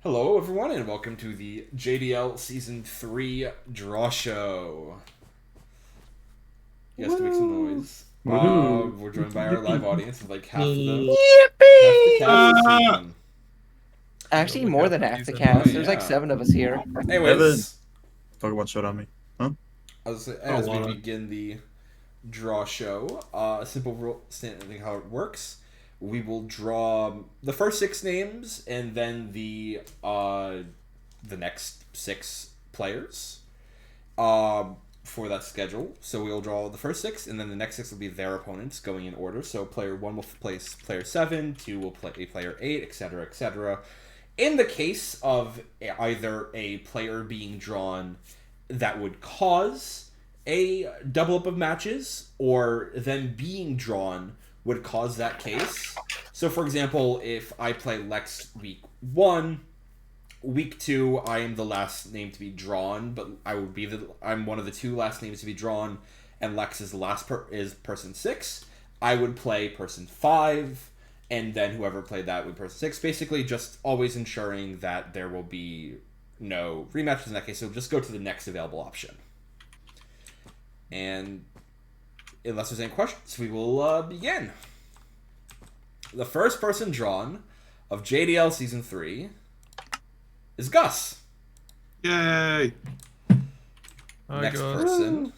Hello, everyone, and welcome to the JDL Season 3 Draw Show. You guys can make some noise. We're joined by our live audience with like half the cast this season. Actually, more than half the Oh, cast. There's yeah. like 7 of us here. Anyways, Pokemon showed on me. Huh? as we begin the draw show, a simple rule, standing how it works. We will draw the first 6 names and then the next 6 players for that schedule. So we'll draw the first 6, and then the next 6 will be their opponents going in order. So player 1 will place player 7, 2 will play player 8, etc., etc. In the case of either a player being drawn that would cause a double up of matches, or them being drawn would cause that case. So, for example, if I play Lex week 1, week 2, I am the last name to be drawn, but I'm one of the 2 last names to be drawn, and Lex is the last is person 6. I would play person 5, and then whoever played that would person 6. Basically, just always ensuring that there will be no rematches in that case. So just go to the next available option. And unless there's any questions, we will begin. The first person drawn of JDL Season 3 is Gus. Yay! Next person.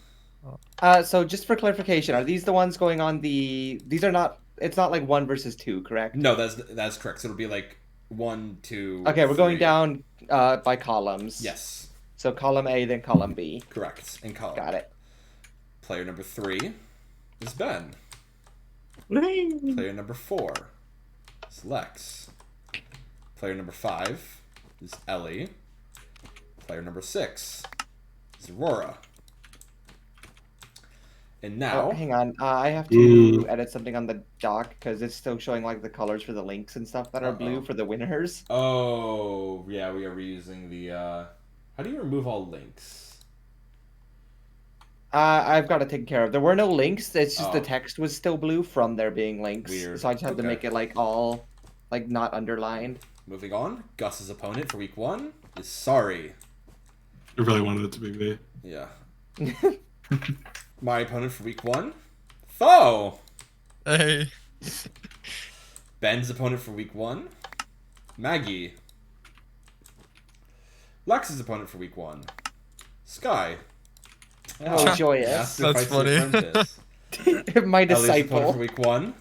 So just for clarification, are these the ones going on the... These are not... It's not like 1 versus 2, correct? No, that's correct. So it'll be like 1, 2, Okay, we're 3. going down by columns. Yes. So column A, then column B. Correct. In column. Got it. Player number 3 is Ben. Whee! Player number 4 is Lex. Player number 5 is Ellie. Player number 6 is Aurora. And now... Oh, hang on. I have to edit something on the doc because it's still showing like the colors for the links and stuff that are blue for the winners. Oh, yeah, we are reusing the... How do you remove all links? I've got it taken care of. There were no links. It's just the text was still blue from there being links. Weird. So I just had to make it like all, like not underlined. Moving on, Gus's opponent for week 1 is Sari. I really wanted it to be me. Yeah. My opponent for week 1, Foe. Hey. Ben's opponent for week 1, Maggie. Lex's opponent for week 1, Skye. Oh, joyous. That's funny. My Ellie's disciple. opponent for week 1,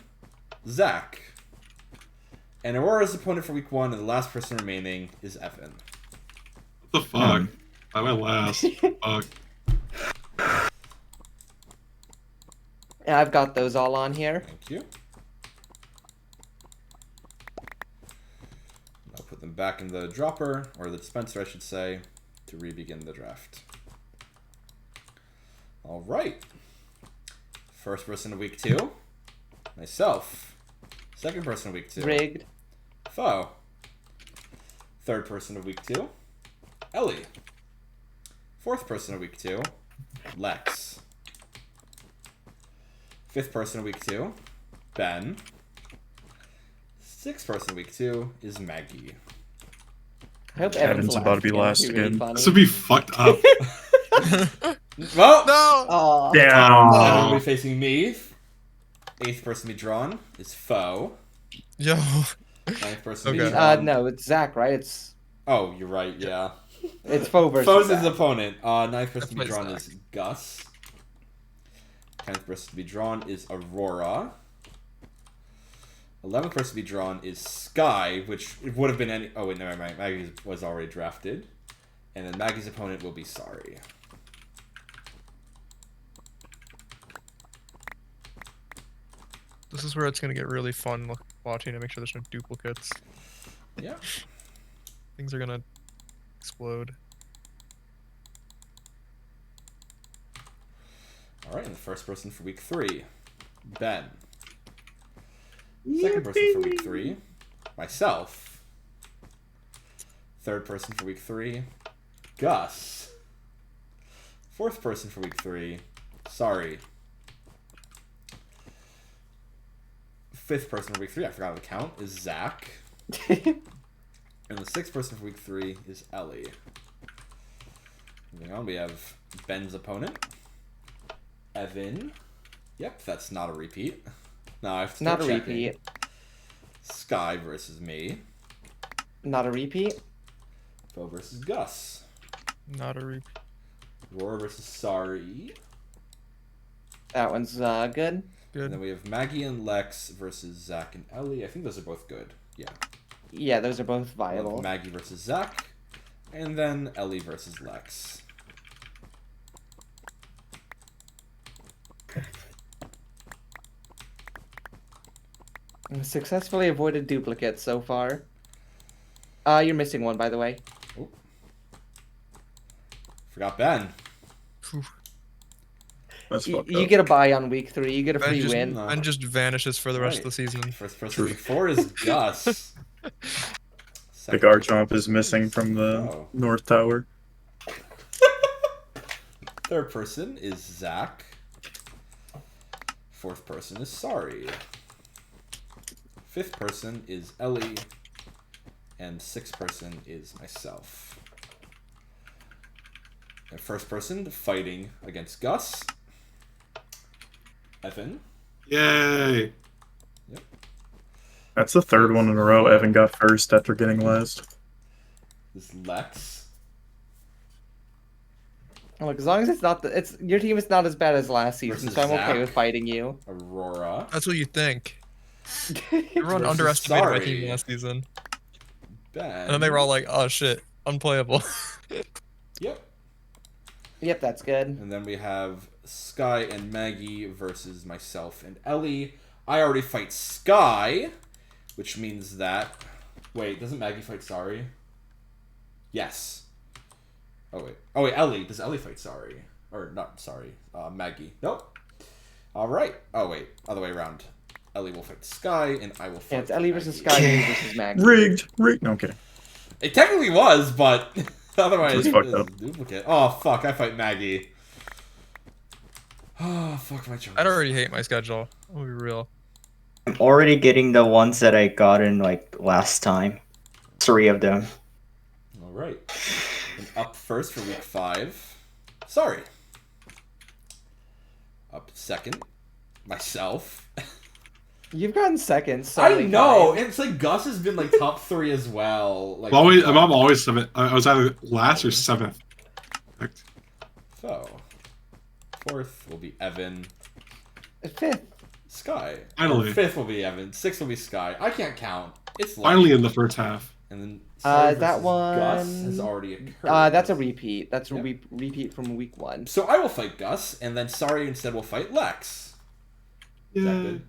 Zach. And Aurora's opponent for week 1, and the last person remaining is Evan. What the fuck? I went last. Fuck. Yeah, I've got those all on here. Thank you. I'll put them back in the dropper, or the dispenser, I should say, to re-begin the draft. All right. First person of week 2, myself. Second person of week 2, Rigged. Foe. Third person of week 2, Ellie. Fourth person of week 2, Lex. Fifth person of week 2, Ben. Sixth person of week 2 is Maggie. I hope Evan's about to be last It'd be really again. funny. This would be fucked up. Well, No! Aw. now we'll be Damn. facing me. Eighth person to be drawn is Foe. Yo. Ninth person to be Okay. drawn. No, it's Zach, right? Oh, you're right, yeah. It's Foe versus Foe's his Zach. opponent. Ninth person to be That's drawn my is Gus. 10th person to be drawn is Aurora. 11th person to be drawn is Skye, which it would have been any... Oh, wait, never mind. Maggie was already drafted. And then Maggie's opponent will be Sari. This is where it's gonna get really fun watching to make sure there's no duplicates. Yeah. Things are gonna explode. All right, and the first person for week 3, Ben. Second person for week 3, myself. Third person for week 3, Gus. Fourth person for week 3, Sari. Fifth person for week 3, I forgot to count, is Zach. And the sixth person for week 3 is Ellie. Moving on, we have Ben's opponent, Evan. Yep, that's not a repeat. No, I've Not a repeat. Skye versus me. Not a repeat. Bo versus Gus. Not a repeat. Aurora versus Sari. That one's good. And Good. then we have Maggie and Lex versus Zach and Ellie. I think those are both good. Yeah. Yeah, those are both We have viable. Maggie versus Zach. And then Ellie versus Lex. Successfully avoided duplicates so far. You're missing one, by the way. Oh. Forgot Ben. Phew. That's fucked You up. get a buy on week 3. You get a Ben free just, win. No. Ben just vanishes for the rest of the Right. season. First person week 4 is Gus. The Second Garchomp is missing from the Oh. North Tower. Third person is Zach. Fourth person is Sari. Fifth person is Ellie. And sixth person is myself. And first person fighting against Gus. Evan. Yay! That's the third one in a row Evan got first after getting last. This is Lex. Look, as long as it's not your team is not as bad as last season, Versus so I'm okay Zach. with fighting you. Aurora. That's what you think. Everyone Versus underestimated my Sari. team last season. Ben. And then they were all like, oh shit, unplayable. Yep. Yep, that's good. And then we have Skye and Maggie versus myself and Ellie. I already fight Skye, which means that... Wait, doesn't Maggie fight Sari? Yes. Oh wait, Ellie. Does Ellie fight Sari? Or not Sari, Maggie. Nope. Alright. Oh wait, other way around. Ellie will fight Skye, and I will fight Yeah, it's Ellie versus Maggie. Skye versus Maggie. Rigged. Okay. It technically was, but otherwise It's it's fucked a up. duplicate. Oh fuck, I fight Maggie. Oh fuck my choice. I'd already hate my schedule. I'll be real. I'm already getting the ones that I got in like last time. 3 of them. Alright. And up first for week 5. Sorry. Up second. Myself. You've gotten second. So I many know! times. It's like Gus has been like top 3 as well. Like I'm always 7th. I was either last or 7th. So. Fourth will be Evan. Fifth. Skye. Finally. Fifth will be Evan. Sixth will be Skye. I can't count. It's late. Finally in the first half. And then That versus Gus one- has already occurred. That's a repeat. That's a Yep. repeat from week 1. So I will fight Gus, and then Sari instead will fight Lex. Is that Yeah. good?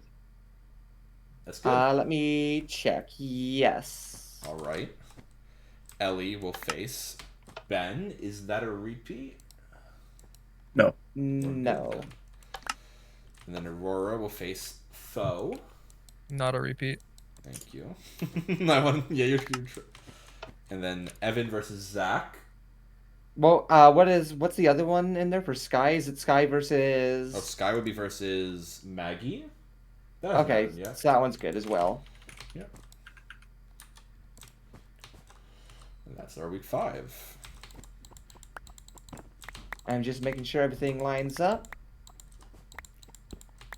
That's good. Let me check. Yes. Alright. Ellie will face Ben. Is that a repeat? No. And then Aurora will face Foe. Not a repeat. Thank you. You're and then Evan versus Zach. Well, what's the other one in there for Skye? Is it Skye versus? Oh, Skye would be versus Maggie. That Okay, happened, yeah. so that one's good as well. Yep. And that's our week 5. I'm just making sure everything lines up.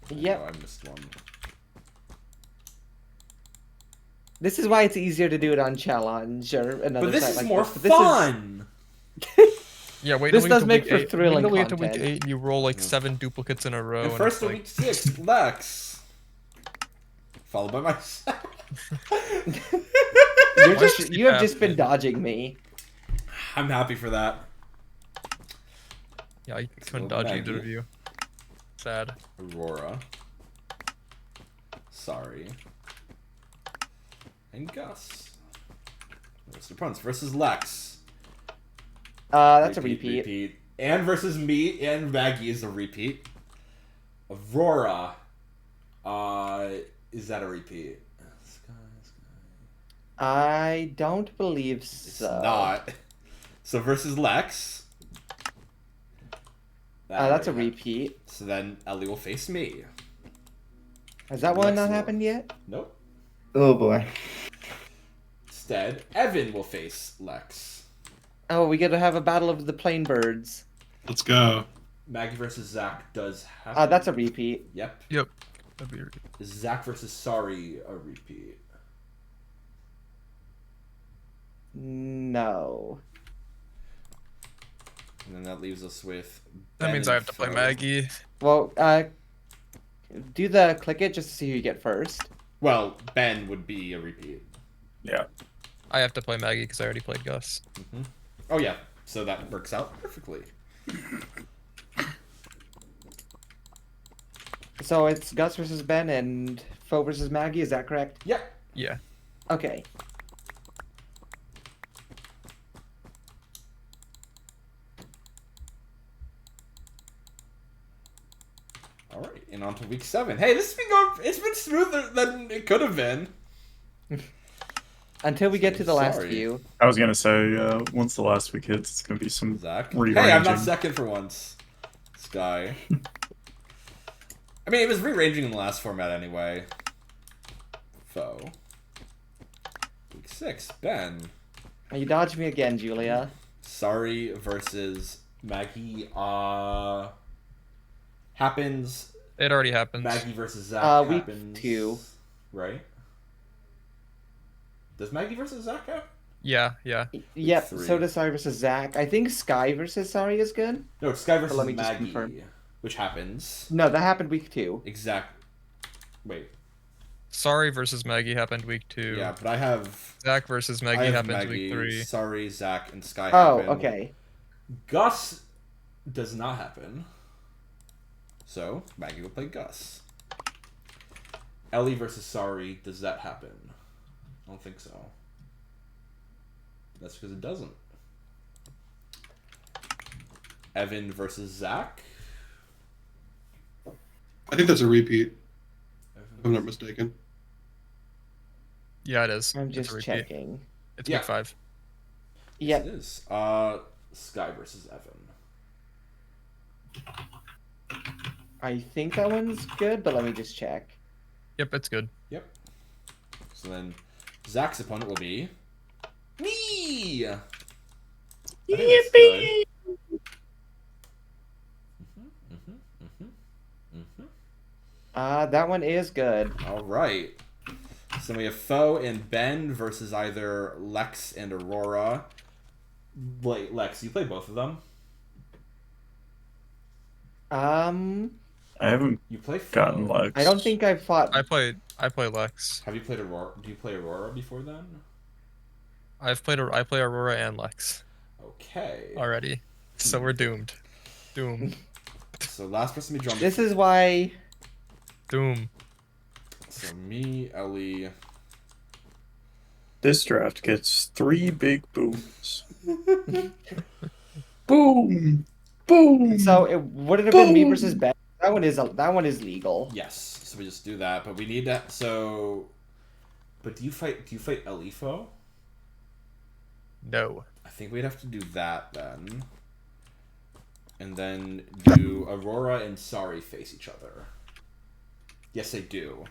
Yep. Oh, I missed one. This is why it's easier to do it on challenge or another But this site is like more this. But this fun. Yeah, wait This until does we make get for to week 8. thrilling Wait until we get to week content. 8 and you roll like 7 duplicates in a row. And And first it's of like, week 6, Lex. Followed by myself. You have just been dodging me. I'm happy for that. yeah, I couldn't go dodge Maggie. either of you. Sad. Aurora. Sorry. And Gus. Mr. Punts versus Lex. That's a repeat. And versus me and Maggie is a repeat. Aurora. Is that a repeat? Skye. I don't believe It's so. not. So versus Lex. That's a already repeat. happened. So then Ellie will face me. Has that one Lex not will- happened yet? Nope. Oh boy. Instead, Evan will face Lex. Oh, we get to have a battle of the plain birds. Let's go. Maggie versus Zach does happen. That's a repeat. Yep. Yep. That'd be Zach versus Sari, a repeat. No. And then that leaves us with. that Ben means and I have to play Fro. Maggie. Well, do the click it just to see who you get first. Well, Ben would be a repeat. Yeah. I have to play Maggie because I already played Gus. Oh yeah, so that works out perfectly. So it's Gus versus Ben and Fo versus Maggie, is that correct? Yep. Yeah. Okay. All right, and on to week 7. Hey, this has been going. It's been smoother than it could have been. Until we get to the last Sorry. few. I was gonna say, once the last week hits, it's gonna be some Zach. rearranging. Hey, I'm not second for once. Skye. I mean, it was rearranging in the last format anyway. Foe. Week 6, Ben. You dodged me again, Julia. Sari versus Maggie. Happens. It already happens. Maggie versus Zach week happens. 2. Right? Does Maggie versus Zach happen? Yeah, yeah. Yep, 3. so does Sari versus Zach. I think Skye versus Sari is good. No, it's Skye versus let me just Maggie, confirm. which happens. No, that happened week 2. Exact. Wait. Sari versus Maggie happened week 2. Yeah, but I have. Zach versus I Maggie have happens Maggie, week 3. Sari, Zach, and Skye Oh, happen. okay. Gus does not happen. So, Maggie will play Gus. Ellie versus Sari, does that happen? I don't think so. That's because it doesn't. Evan versus Zach. I think that's a repeat, if I'm Evan not mistaken. Yeah, it is. I'm It's just a repeat. checking. It's Yeah. week 5. Yep. It is. Skye versus Evan. I think that one's good, but let me just check. Yep, it's good. Yep. So then, Zach's opponent will be me. I think that's good. That one is good. All right. So we have Foe and Ben versus either Lex and Aurora. Wait, Lex, you play both of them? I haven't You play Foe. gotten Lex. I don't think I've fought. I play Lex. Have you played Aurora? Do you play Aurora before then? I play Aurora and Lex Okay. already. So we're doomed. Doom. So last person to be drawn. This is why. Doom. So me, Ellie. This draft gets 3 big booms. Boom! Boom! So would it have been me Boom. versus Ben? That one is legal. Yes. So we just do that, but we need to. So. But do you fight Ellie Foe? No. I think we'd have to do that then. And then do Aurora and Sari face each other. Yes, they do.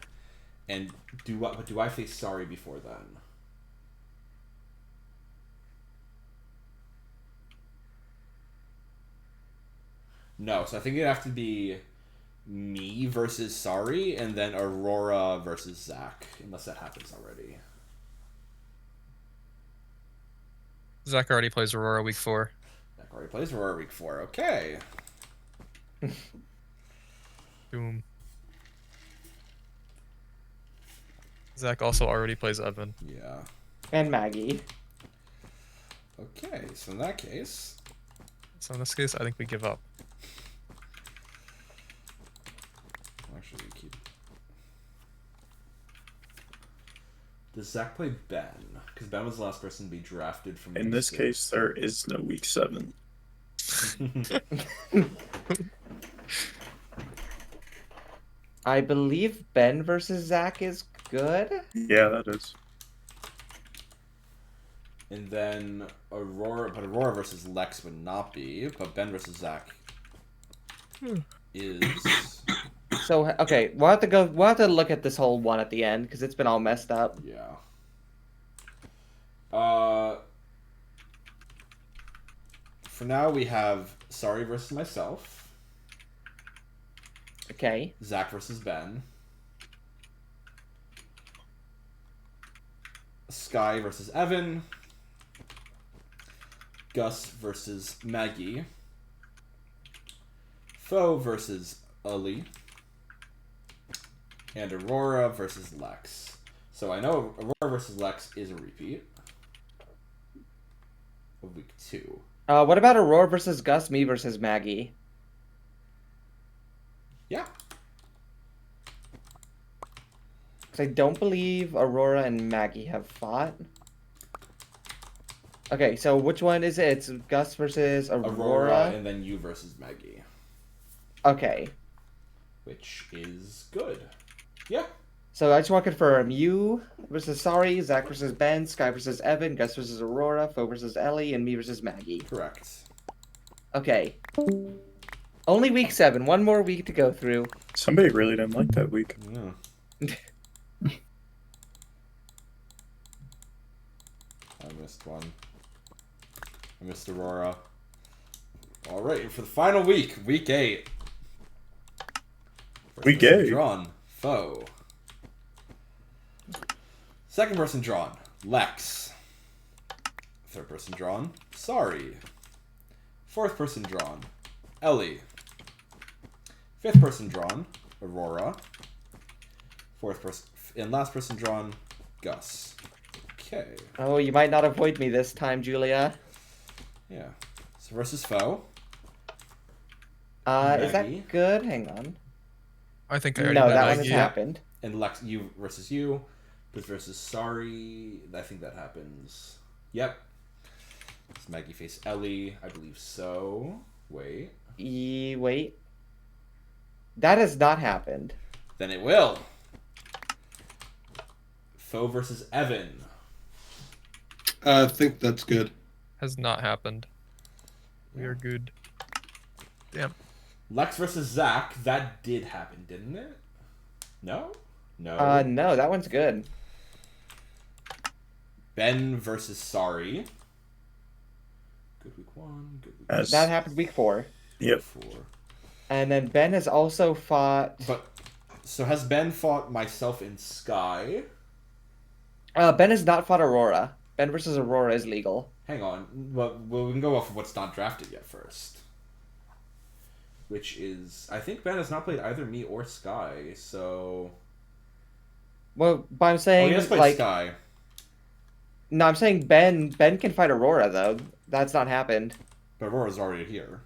And do what? But do I face Sari before then? No, so I think it'd have to be me versus Sari, and then Aurora versus Zach, unless that happens already. Zach already plays Aurora week 4. Zach already plays Aurora week 4. Okay. Doom. Zach also already plays Evan. Yeah. And Maggie. Okay, so in that case, So in this case, I think we give up. actually keep. Does Zach play Ben? Because Ben was the last person to be drafted from. In week this 6. case, there is no week 7. I believe Ben versus Zach is good. Yeah, that is. And then Aurora versus Lex would not be, but Ben versus Zach is. So okay, we'll have to go. We'll have to look at this whole one at the end because it's been all messed up. Yeah. For now, we have Sari versus myself. Okay. Zach versus Ben. Skye versus Evan. Gus versus Maggie. Foe versus Ali. And Aurora versus Lex. So I know Aurora versus Lex is a repeat of week 2. What about Aurora versus Gus, me versus Maggie? Yeah. Because I don't believe Aurora and Maggie have fought. Okay, so which one is it? It's Gus versus Aurora. And then you versus Maggie. Okay. Which is good. Yeah. So I just want to confirm, you versus Sari, Zach versus Ben, Skye versus Evan, Gus versus Aurora, Foe versus Ellie, and me versus Maggie. Correct. Okay. Only week 7. One more week to go through. Somebody really didn't like that week. Yeah. I missed one. I missed Aurora. Alright, for the final week, week 8. First Week person 8? Drawn, Foe. Second person drawn, Lex. Third person drawn, Sari. Fourth person drawn, Ellie. Fifth person drawn, Aurora. Fourth person and last person drawn, Gus. Okay. Oh, you might not avoid me this time, Julia. Yeah. So versus Foe. Is Maggie. that good? Hang on. I think I already No, did that one has Maggie. happened. And Lex, you versus you. This versus Sari. I think that happens. Yep. Does Maggie face Ellie? I believe so. Wait. Wait. That has not happened. Then it will. Foe versus Evan. I think that's good. Has not happened. We are good. Damn. Lex versus Zach. That did happen, didn't it? No? No. No, that one's good. Ben versus Sari. Good week 1. Good week As- That happened week 4. Yep. 4. And then Ben has also fought... But so has Ben fought myself in Skye? Ben has not fought Aurora. Ben versus Aurora is legal. Hang on. Well, we can go off of what's not drafted yet first. Which is, I think Ben has not played either me or Skye, so. Well, but I'm Oh, saying he has played like Skye. no, I'm saying Ben can fight Aurora though. That's not happened. But Aurora's already here.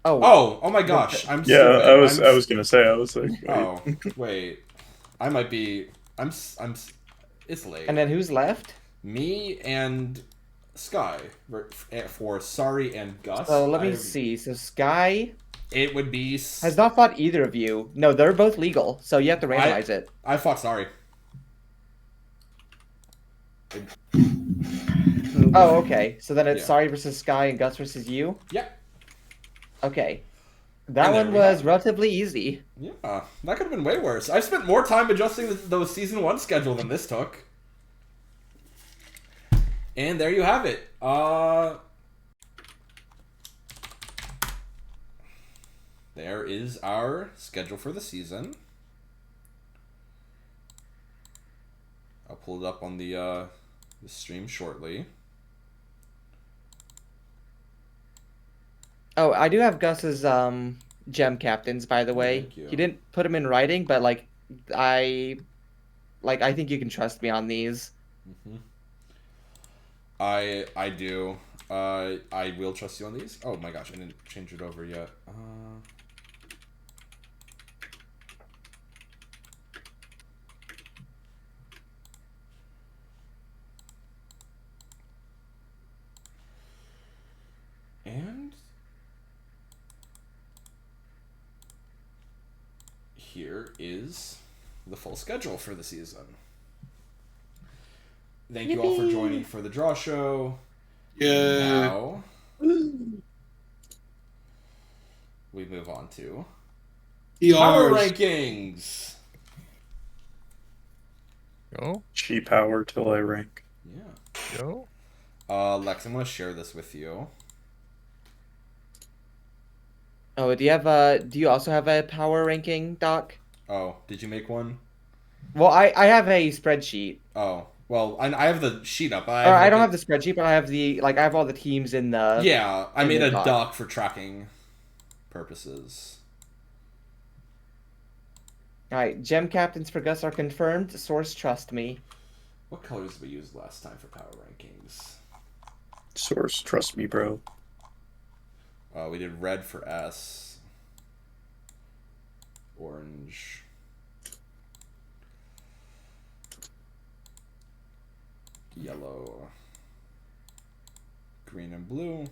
Oh, Oh my gosh! I'm Yeah, stupid. I was gonna say, I was like, wait. Oh wait, I might be. It's late. and then who's left? Me and Skye for Sari and Gus. So let me see. So Skye It would be. has not fought either of you. No, they're both legal. So you have to randomize it. I fought Sari. Oh, okay. So then it's Yeah. Sari versus Skye and Gus versus you. Yep. Okay. That And there one we was have it. relatively easy. Yeah, that could have been way worse. I spent more time adjusting the season 1 schedule than this took. And there you have it. There is our schedule for the season. I'll pull it up on the stream shortly. Oh, I do have Gus's gem captains, by the way. Thank you. He didn't put them in writing, but I think you can trust me on these. Mm-hmm. I do. I will trust you on these. Oh my gosh, I didn't change it over yet. And here is the full schedule for the season. Thank you all for joining for the draw show. Yeah. Now we move on to power ERs. rankings. Go. Cheap hour till I rank. Yeah. Yo. Lex, I'm gonna share this with you. Oh, do you also have a power ranking, Doc? Oh, did you make one? Well, I have a spreadsheet. Oh, well, I have the sheet up. I Or have I like don't a, have the spreadsheet, but I have I have all the teams in the yeah, I in made the a doc. doc for tracking purposes. Alright, gem captains for Gus are confirmed. Source, trust me. What colors did we use last time for power rankings? Source, trust me, bro. We did red for S. Orange. Yellow. Green and blue.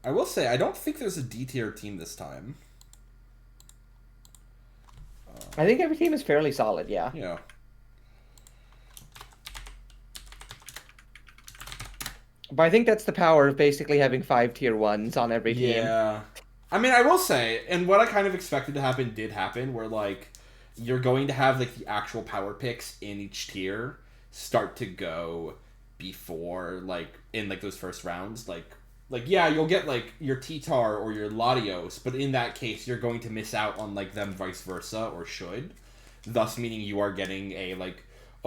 I will say, I don't think there's a D tier team this time. I think every team is fairly solid, yeah. Yeah. But I think that's the power of basically having 5 tier 1s on every team. Yeah. I mean, I will say, and what I kind of expected to happen did happen, where, like, you're going to have, like, the actual power picks in each tier start to go before, like, in, like, those first rounds. Like yeah, you'll get, like, your T-Tar or your Latios, but in that case, you're going to miss out on, like, them vice versa, or should. Thus meaning you are getting a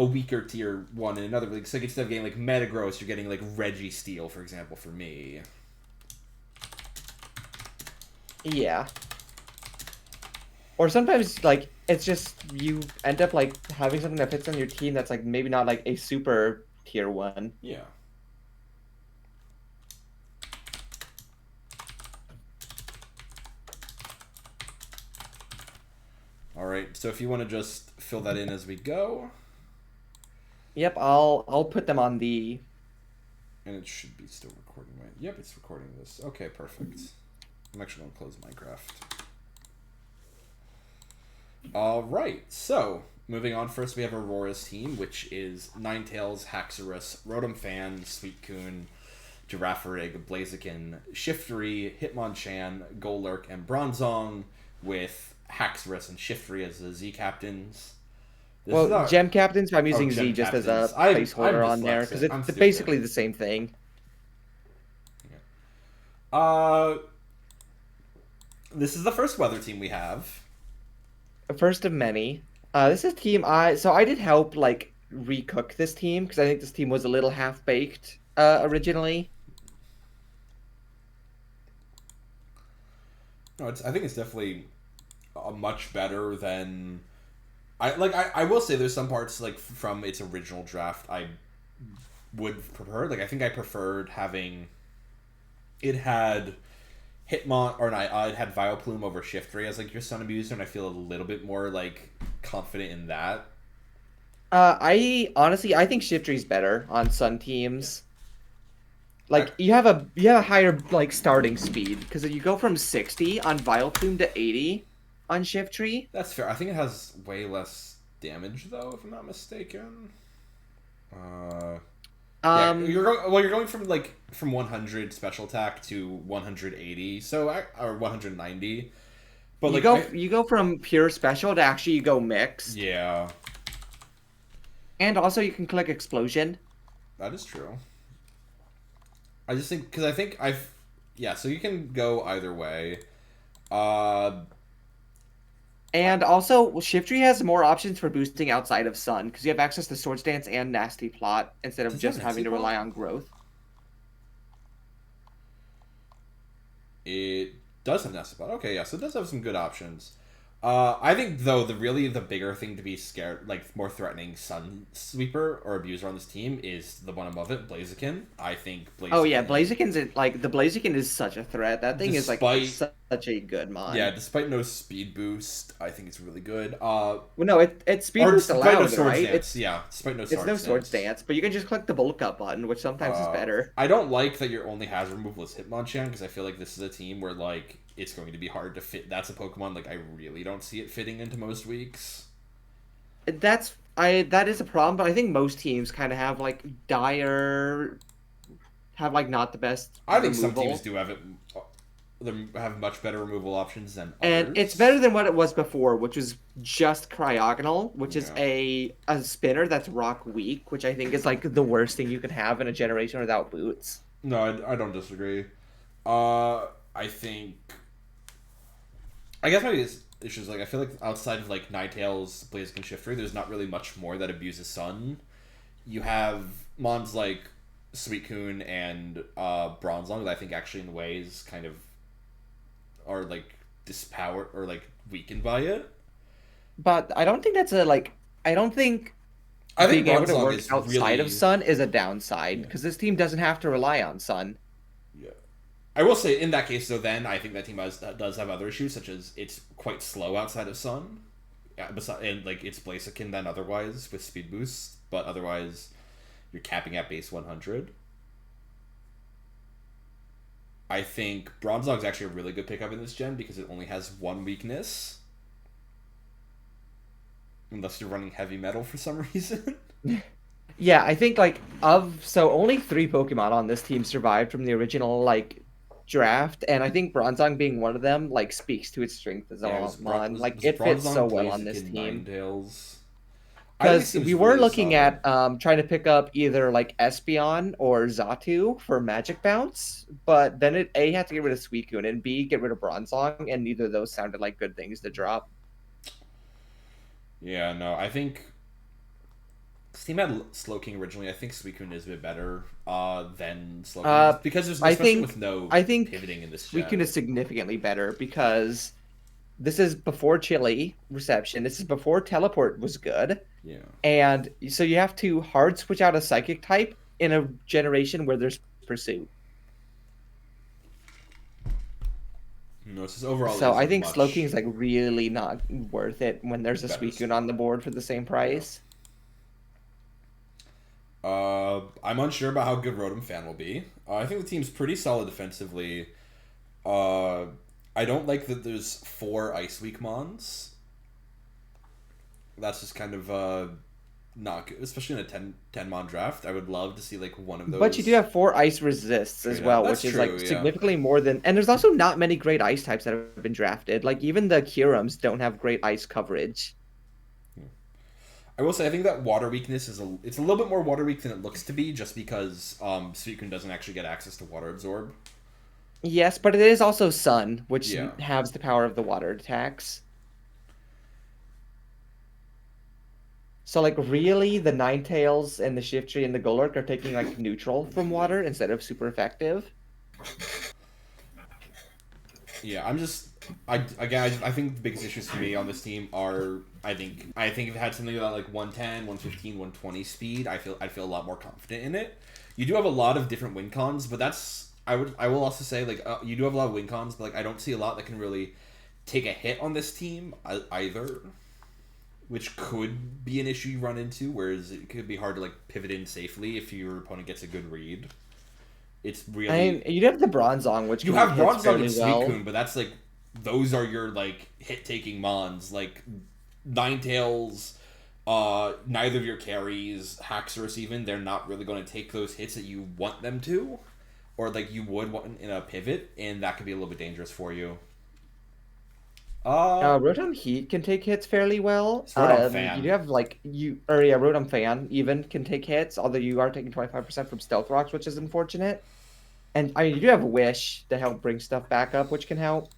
weaker tier 1 in another. Like, so instead of getting, like, Metagross, you're getting, like, Registeel, for example, for me. Yeah. Or sometimes, like, it's just you end up, like, having something that fits on your team that's, like, maybe not, like, a super tier 1. Yeah. Alright, so if you want to just fill that in as we go. Yep, I'll put them on the... And it should be still recording, right? Yep, it's recording this. Okay, perfect. I'm actually going to close Minecraft. Alright, so moving on, first we have Aurora's team, which is Ninetales, Haxorus, Rotom-Fan, Suicune, Girafarig, Blaziken, Shiftry, Hitmonchan, Golurk, and Bronzong, with Haxorus and Shiftry as the Z captains. Well, gem captains, I'm using gem Z just as a captains. placeholder I'm on there, dyslexic. because I'm it's stupid. basically the same thing. This is the first weather team we have. First of many. This is a team so I did help, like, recook this team, because I think this team was a little half-baked originally. No, I think it's definitely much better than... I will say there's some parts, like, from its original draft I would prefer. Like, I think I preferred having... It had Hitmon... Or it had Vileplume over Shiftry as, like, your Sun Abuser, and I feel a little bit more, like, confident in that. I think Shiftry's better on Sun teams. Like, you have a higher, like, starting speed, because if you go from 60 on Vileplume to 80 on Shiftry. That's fair. I think it has way less damage, though, if I'm not mistaken. Yeah, you're going from 100 special attack to 180, or 190. But you go from pure special to actually you go mixed. Yeah. And also you can click explosion. That is true. I just think so you can go either way. And also, Shiftry has more options for boosting outside of Sun, because you have access to Swords Dance and Nasty Plot, instead of just having to rely on growth. It does have Nasty Plot. Okay, yeah, so it does have some good options. I think, though, the bigger thing to be scared, like, more threatening Sun Sweeper or Abuser on this team is the one above it, Blaziken. I think Blaziken... Oh, yeah, Blaziken's, the Blaziken is such a threat. That thing is, like, such a good mod. Yeah, despite no speed boost, I think it's really good. Well, no, it's speed boost allowed, right? Despite no It's no Swords Dance, but you can just click the bulk up button, which sometimes is better. I don't like that your only hazard removal is Hitmonchan, because I feel like this is a team where, like, it's going to be hard to fit. That's a Pokemon, like, I really don't see it fitting into most weeks. That is a problem, but I think most teams kind of have, like, not the best I think removal. some teams do have it. them have much better removal options than And others. it's better than what it was before, which was just Cryogonal, which is Yeah. a spinner that's rock weak, which I think is like the worst thing you can have in a generation without boots. No, I don't disagree. I think. I guess my biggest issue is like I feel like outside of like Ninetales, Blaziken, Shiftry, there's not really much more that abuses Sun. You have mons like Suicune and Bronzong that I think actually in ways kind of are like dispowered or like weakened by it. But I don't think that's a like. I don't think I think being able to Bronzong work is outside really of Sun is a downside because this team doesn't have to rely on Sun. Yeah. I will say in that case though, then I think that team does have other issues such as it's quite slow outside of Sun, and like it's Blaziken then otherwise with speed boost, but otherwise you're capping at base 100. I think Bronzong's actually a really good pickup in this gen because it only has one weakness. Unless you're running heavy metal for some reason. Yeah, I think only 3 Pokemon on this team survived from the original like draft, and I think Bronzong being one of them like speaks to its strength as a mon. Like it fits so well on this team. Ninetales. Because we were looking at trying to pick up either like Espeon or Xatu for Magic Bounce, but then it A had to get rid of Suicune and B get rid of Bronzong, and neither of those sounded like good things to drop. Yeah, no, I think this team had Slowking originally. I think Suicune is a bit better than Slowking because there's especially with no pivoting in this gen. Suicune is significantly better because this is before Chili reception. This is before Teleport was good. Yeah. And so you have to hard switch out a Psychic type in a generation where there's Pursuit. No, this is overall. So I think Slowking is like really not worth it when there's a Better Suicune on the board for the same price. I'm unsure about how good Rotom Fan will be. I think the team's pretty solid defensively. I don't like that there's 4 Ice Weak Mons. That's just kind of not good, especially in a 10 Mon draft. I would love to see like one of those. But you do have 4 Ice Resists as well, which is like significantly more than. And there's also not many great Ice types that have been drafted. Like even the Kirums don't have great Ice coverage. I will say I think that water weakness it's a little bit more water weak than it looks to be, just because Suicune doesn't actually get access to Water Absorb. Yes, but it is also Sun, which Yeah. has the power of the water attacks. So, like, really, the Ninetales and the Shiftry and the Golurk are taking, like, neutral from water instead of super effective. Yeah, I think the biggest issues for me on this team are I think if it had something about like 110, 115, 120 speed, I'd feel a lot more confident in it. You do have a lot of different win cons, but I will also say like you do have a lot of win cons, but like I don't see a lot that can really take a hit on this team either, which could be an issue you run into. Whereas it could be hard to like pivot in safely if your opponent gets a good read. It's really. I mean, you have the Bronzong, which you have hits Bronzong fairly and Suicune, but that's like those are your like hit taking mons. Like Ninetales, neither of your carries, Haxorus even, they're not really going to take those hits that you want them to, or like you would want in a pivot, and that could be a little bit dangerous for you. Rotom Heat can take hits fairly well. Rotom Fan. You do have Rotom Fan even can take hits, although you are taking 25% from Stealth Rocks, which is unfortunate. And I mean, you do have Wish to help bring stuff back up, which can help.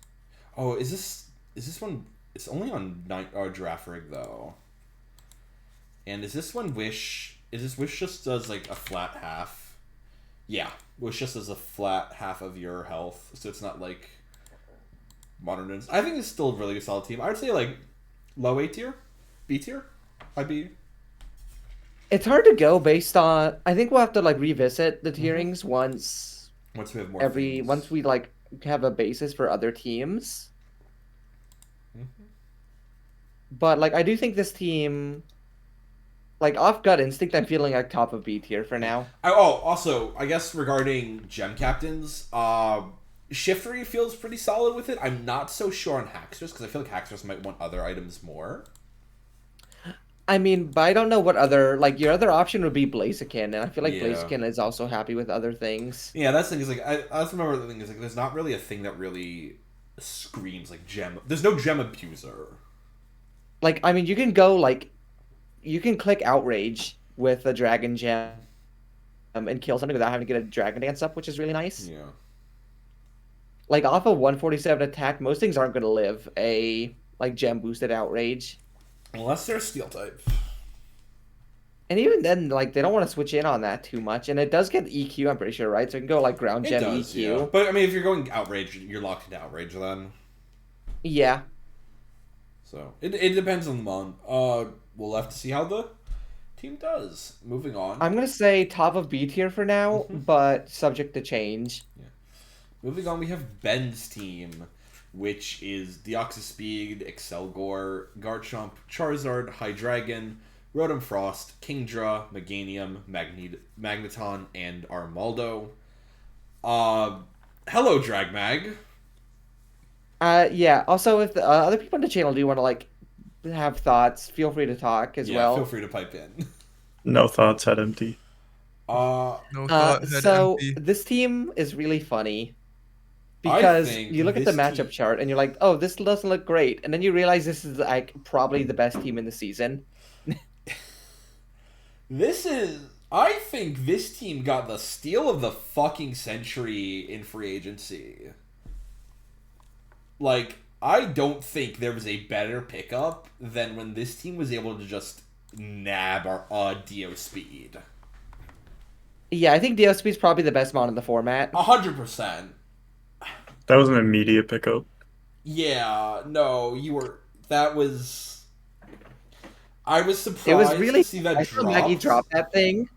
Oh, is this one? It's only on Giraffe Rig though. And is this one Wish? Is this Wish just does like a flat half? Yeah, Wish just does a flat half of your health, so it's not like Modern. I think it's still a really good solid team. I would say like low A tier, B tier. I'd be. It's hard to go based on. I think we'll have to like revisit the tierings once we have more. Once we like have a basis for other teams. Mm-hmm. But like I do think this team, like off gut instinct, I'm feeling like top of B tier for now. Also, I guess regarding gem captains, Shiftry feels pretty solid with it. I'm not so sure on Haxorus because I feel like Haxorus might want other items more. I mean, but I don't know what other like your other option would be Blaziken, and I feel like Yeah. Blaziken is also happy with other things. Yeah, that's the thing is like I just remember the thing is like there's not really a thing that really screams like gem. There's no gem abuser. Like, I mean, you can go like, you can click Outrage with a Dragon Gem and kill something without having to get a Dragon Dance up, which is really nice. Yeah. Like off a 147 attack, most things aren't going to live a like gem boosted Outrage. Unless they're steel type. And even then, like they don't want to switch in on that too much, and it does get EQ. I'm pretty sure, right? So it can go like ground It gem does, EQ. yeah. But I mean, if you're going outrage, you're locked into outrage then. Yeah. So it depends on the mon. We'll have to see how the team does. Moving on. I'm gonna say top of B tier for now, but subject to change. Moving on, we have Ben's team, which is Deoxyspeed, Excelgor, Garchomp, Charizard, Hydreigon, Rotom Frost, Kingdra, Meganium, Magneton, and Armaldo. Hello, Dragmag. Yeah. Also, if the, other people on the channel do want to like have thoughts, feel free to talk as well. Feel free to pipe in. No thoughts, head empty. No thought, head So empty. this team is really funny because think you look at the this matchup team- chart and you're like, oh, this doesn't look great, and then you realize this is like probably the best team in the season. I think this team got the steal of the fucking century in free agency. Like, I don't think there was a better pickup than when this team was able to just nab our Dio Speed. Yeah, I think DSP is probably the best mon in the format. 100%. That was an immediate pickup. Yeah, no, that was... I was surprised It was really. to see that I saw drop. Maggie drop that thing,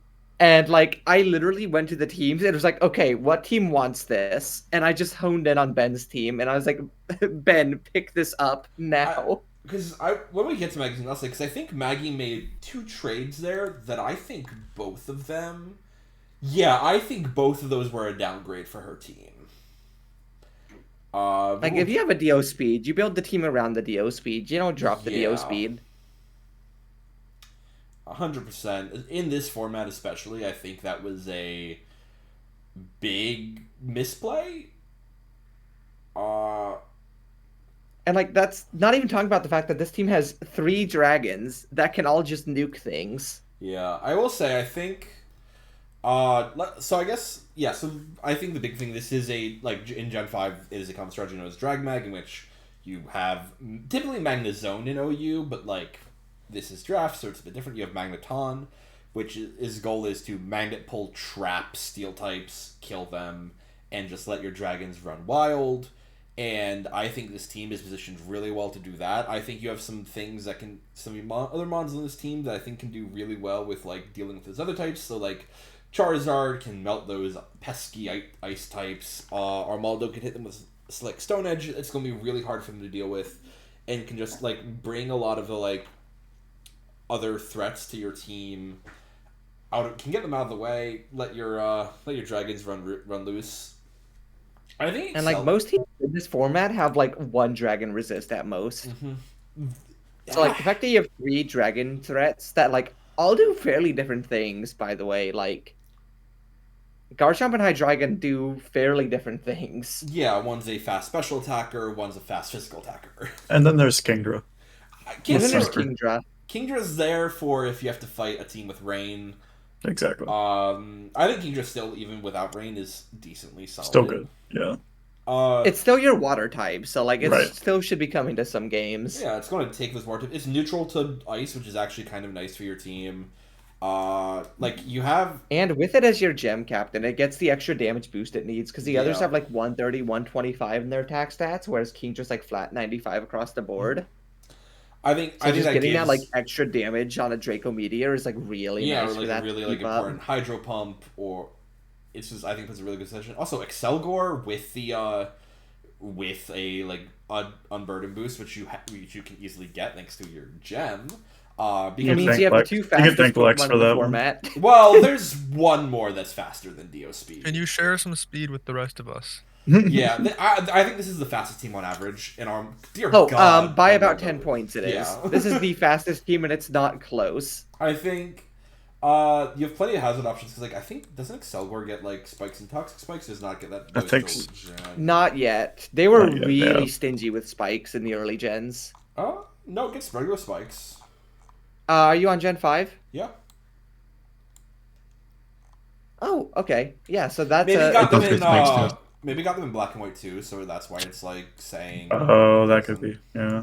and like I literally went to the teams and it was like, okay, what team wants this? And I just honed in on Ben's team, and I was like, Ben, pick this up now. Because when we get to Maggie's I'll say, because I think Maggie made 2 trades there that I think both of them... Yeah, I think both of those were a downgrade for her team. Like if you have a DO speed, you build the team around the DO speed. You don't drop the DO Yeah. speed. 100%. In this format especially, I think that was a big misplay. And like that's not even talking about the fact that this team has 3 dragons that can all just nuke things. Yeah, I will say, I think... so I guess, yeah, so I think the big thing, this is a, like, in Gen 5, it is a common strategy known as Dragmag, in which you have typically Magnezone in OU, but, like, this is Draft, so it's a bit different. You have Magneton, which his goal is to magnet pull, trap steel types, kill them, and just let your dragons run wild. And I think this team is positioned really well to do that. I think you have some things that can, other mons on this team that I think can do really well with, like, dealing with those other types. So, like, Charizard can melt those pesky ice types. Armaldo can hit them with Slick Stone Edge. It's going to be really hard for them to deal with, and can just, like, bring a lot of the, like, other threats to your team out. Can get them out of the way. Let your dragons run loose. I think, And like most teams in this format have like 1 dragon resist at most. So like the fact that you have 3 dragon threats that like all do fairly different things, by the way, like Garchomp and Hydreigon do fairly different things. Yeah, one's a fast special attacker, one's a fast physical attacker. And then there's Kingdra. And then there's Sucker. Kingdra. Kingdra's there for if you have to fight a team with rain. Exactly. I think Kingdra still, even without rain, is decently solid. Still good. Yeah. It's still your water type, so like it Right. still should be coming to some games. Yeah, it's going to take this water. It's neutral to ice, which is actually kind of nice for your team. Like you have, And with it as your gem captain, it gets the extra damage boost it needs, because the others Yeah. have like 130, 125 in their attack stats, whereas King just like flat 95 across the board. I think So just that getting gives, that like extra damage on a Draco Meteor is like really yeah, nice or for like that a really to like keep up. important hydro pump, or it's just I think puts a really good position. Also, Excelgor with the with a like unburden boost, which you can easily get thanks to your gem. It You means thank you have Lex. the 2 You can fastest thank Lex Pokemon for in the that one. format. Well, there's one more that's faster than Dio Speed. Can you share some speed with the rest of us? Yeah, I think this is the fastest team on average in our. Dear Oh, God, by I about love 10 it. points it is. Yeah. This is the fastest team, and it's not close. I think you have plenty of hazard options because, like, I think doesn't Excelgor get like spikes and toxic spikes? Does not get that? I think till so. Gen. Not yet. They were Not yet, really yeah. stingy with spikes in the early gens. No, it gets regular spikes. Are you on Gen 5? Yeah. Oh, okay. Yeah, so that's Maybe got It them does in. get spikes, too. Maybe got them in black and white too, so that's why it's like saying. Oh, that could be. Yeah.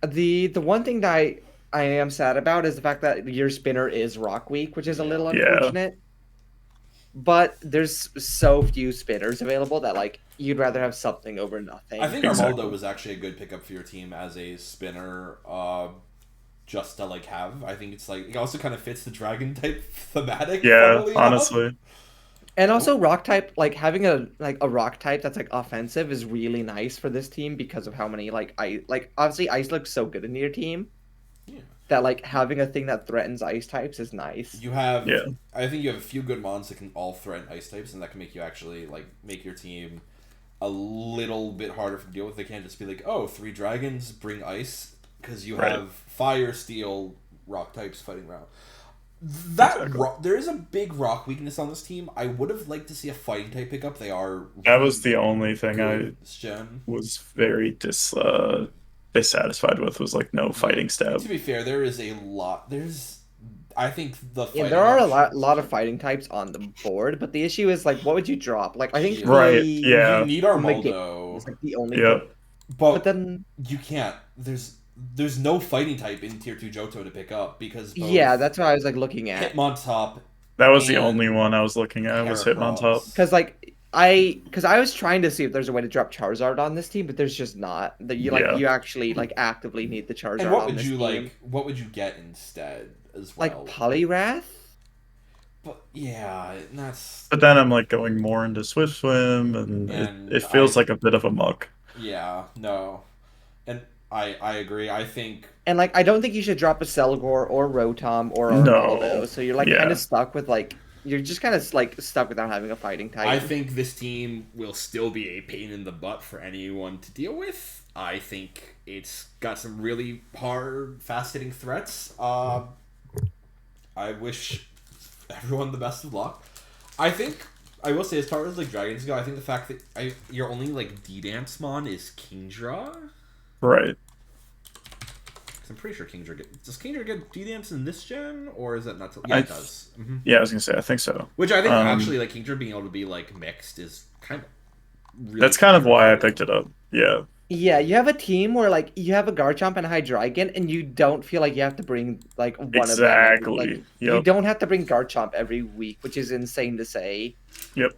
the one thing that I am sad about is the fact that your spinner is Rock Week, which is a little Yeah. unfortunate. But there's so few spinners available that like you'd rather have something over nothing. I think Exactly. Armaldo was actually a good pickup for your team as a spinner, just to like have. I think it's like it also kind of fits the dragon type thematic. Yeah, funnily enough. honestly. And also rock type, like having a rock type that's like offensive is really nice for this team because of how many obviously ice looks so good in your team. Yeah. That like having a thing that threatens ice types is nice. You have, Yeah. I think you have a few good mons that can all threaten ice types, and that can make you actually like make your team a little bit harder to deal with. They can't just be like, oh, 3 dragons bring ice, because you Right. have fire, steel, rock types fighting around. That Exactly. there is a big rock weakness on this team. I would have liked to see a fighting type pickup. They are. That was the only thing I good this gen. was very dissatisfied with, was like no fighting stab. To be fair, there is a lot. I think the Yeah, fighting there are a options- lot of fighting types on the board, but the issue is like, what would you drop? Like, I think Right, the- yeah. You need Armaldo, is like the only. Yep. But then, you can't. There's no fighting type in tier 2 Johto to pick up because both yeah, that's what I was like looking at. Hitmontop. That was the And only one I was looking at, was Hitmontop. Because like I was trying to see if there's a way to drop Charizard on this team, but there's just not. That you like Yeah. you actually like actively need the Charizard And what on would this you team. like? What would you get instead as well? Like Poliwrath? But yeah, that's But then I'm like going more into Swift Swim, and And it feels I- like a bit of a muck. yeah, no, and I agree. I think And like I don't think you should drop a Selgor or Rotom or No. Armaldo. So you're like Yeah. kind of stuck with like you're just kind of like stuck without having a fighting type. I think this team will still be a pain in the butt for anyone to deal with. I think it's got some really hard, fast-hitting threats. I wish everyone the best of luck. I think I will say, as far as like dragons go, I think the fact that your only like D-Dance mon is Kingdra. Right. 'Cause I'm pretty sure Kingdra does Kingdra get D-Dance in this gen, or is that not? Yeah, it does. Yeah, I was gonna say, I think so. Which I think Um, actually like Kingdra being able to be like mixed is kind of really. That's kind of why I picked it up. Yeah. Yeah, you have a team where like you have a Garchomp and a Hydreigon, and you don't feel like you have to bring like one of them. Exactly. Like, you Yep. don't have to bring Garchomp every week, which is insane to say. Yep.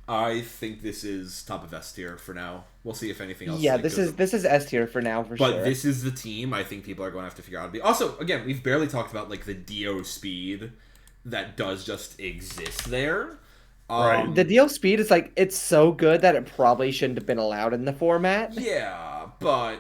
I think this is top of S tier for now. We'll see if anything else. Yeah, like, this goes is up. this is S tier for now for But sure. this is the team I think people are going to have to figure out how to be. Also, again, we've barely talked about like the Dio speed that does just exist there. Right. The deal speed is like it's so good that it probably shouldn't have been allowed in the format Yeah, but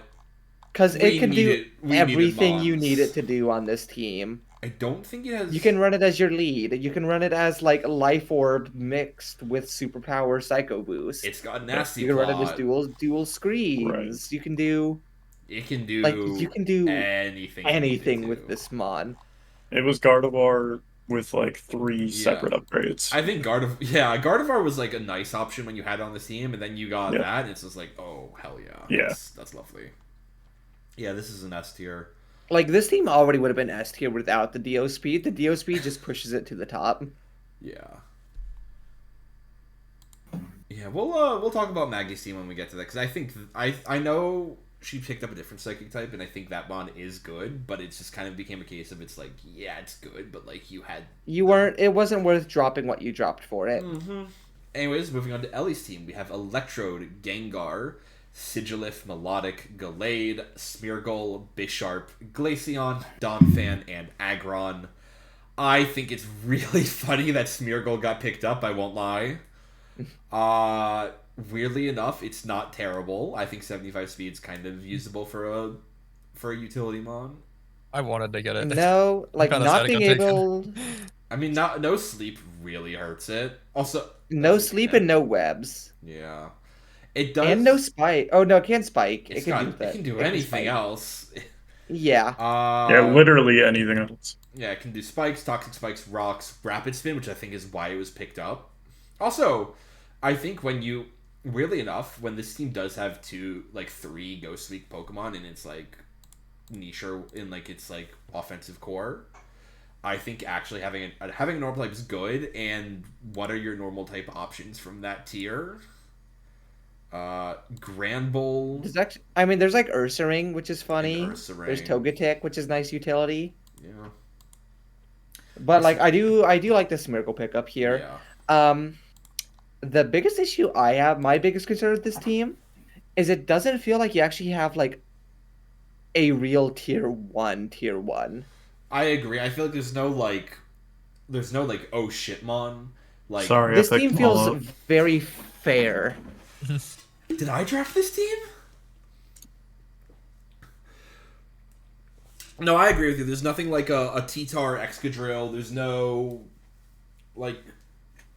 because We it can do needed everything you mods. need it to do on this team. I don't think it has. You can run it as your lead. You can run it as like Life Orb mixed with Superpower Psycho Boost. It's got nasty. You can run it as plot. dual screens. Right. You can do It can do like you can do anything. you anything need with to. this mod. It was Gardevoir with like 3 separate upgrades. I think Gardevoir was like a nice option when you had it on the team, and then you got Yep. that, and it's just like, oh hell yeah, Yeah. that's lovely. Yeah, this is an S tier. Like this team already would have been S tier without the Dio speed. The Dio speed just pushes it to the top. Yeah. Yeah, we'll talk about Maggie's team when we get to that, because I think I know she picked up a different psychic type, and I think that bond is good, but it just kind of became a case of it's like, yeah, it's good, but like you had. It wasn't worth dropping what you dropped for it. Mm-hmm. Anyways, moving on to Ellie's team, we have Electrode, Gengar, Sigilif, Melodic, Gallade, Smeargle, Bisharp, Glaceon, Donphan, and Aggron. I think it's really funny that Smeargle got picked up, I won't lie. Weirdly enough, it's not terrible. I think 75 speed's kind of usable for a utility mon. I wanted to get it. No, like kinda not sad it being got taken. able, I mean, no sleep really hurts it. Also, no that's- sleep and no webs. Yeah. It does. And no spike. Oh no, it can spike. It can do It can anything spike. else. Yeah. Yeah, literally anything else. Yeah, it can do spikes, toxic spikes, rocks, rapid spin, which I think is why it was picked up. Also, I think weirdly enough, when this team does have 3 Ghost Weak Pokemon in its niche or in its offensive core, I think actually having a normal type is good. And what are your normal type options from that tier? Granbull. There's like Ursaring, which is funny. Ursaring. There's Togetic, which is nice utility. Yeah. But I do like the Smeargle pickup here. Yeah. The biggest issue I have, my biggest concern with this team, is it doesn't feel like you actually have a real tier one. I agree. I feel like there's no oh shitmon. Sorry, This I picked team them all feels up. very fair. Did I draft this team? No, I agree with you. There's nothing like a T-Tar Excadrill. There's no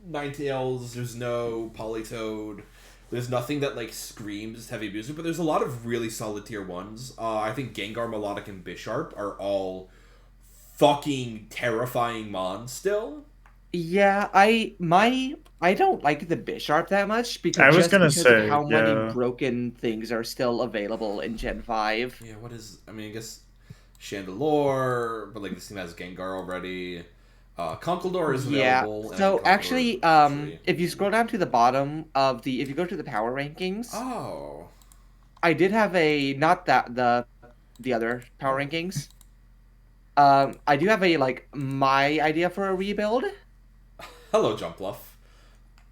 Ninetales. There's no Politoed. There's nothing that screams heavy booster, but there's a lot of really solid tier 1s. I think Gengar, Melodic, and Bisharp are all fucking terrifying mons still. Yeah, I don't like the Bisharp that much because of how many broken things are still available in Gen 5. Yeah, I guess Chandelure, but this team has Gengar already. Conkeldurr is available. Yeah. So actually, if you scroll down to the bottom of if you go to the power rankings. Oh. I did have not the other power rankings. I do have my idea for a rebuild. Hello, Jumpluff.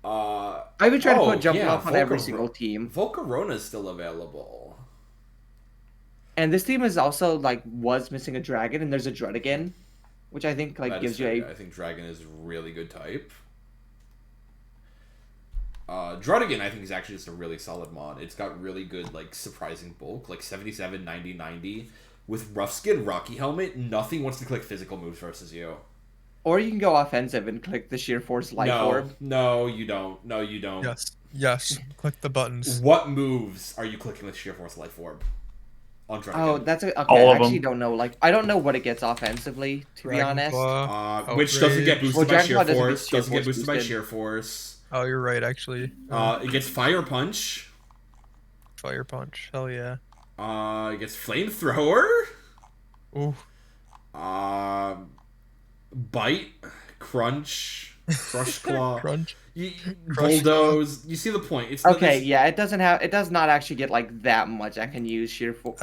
I've been trying to put Jumpluff on every single team. Volcarona is still available. And this team is also was missing a dragon, and there's a Druddigon, which I think gives you I think Dragon is a really good type. Druddigon, I think, is actually just a really solid mod. It's got really good, surprising bulk, 77, 90, 90. With Rough Skin, Rocky Helmet, nothing wants to click physical moves versus you. Or you can go offensive and click the Sheer Force Life Orb. No, you don't. No, you don't. Yes. Click the buttons. What moves are you clicking with Sheer Force Life Orb? On Druddigon? Oh, that's okay. All I of actually them. don't know. I don't know what it gets offensively, to be honest. Which doesn't get boosted by Sheer Force. Doesn't get boosted by boosted. Sheer Force. Oh, you're right, actually. It gets Fire Punch. Fire Punch. Hell yeah. It gets Flamethrower. Ooh. Bite, Crunch, Crush Claw, Crunch. Bulldoze. You see the point? It's yeah, it does not actually get that much. I can use sheer force,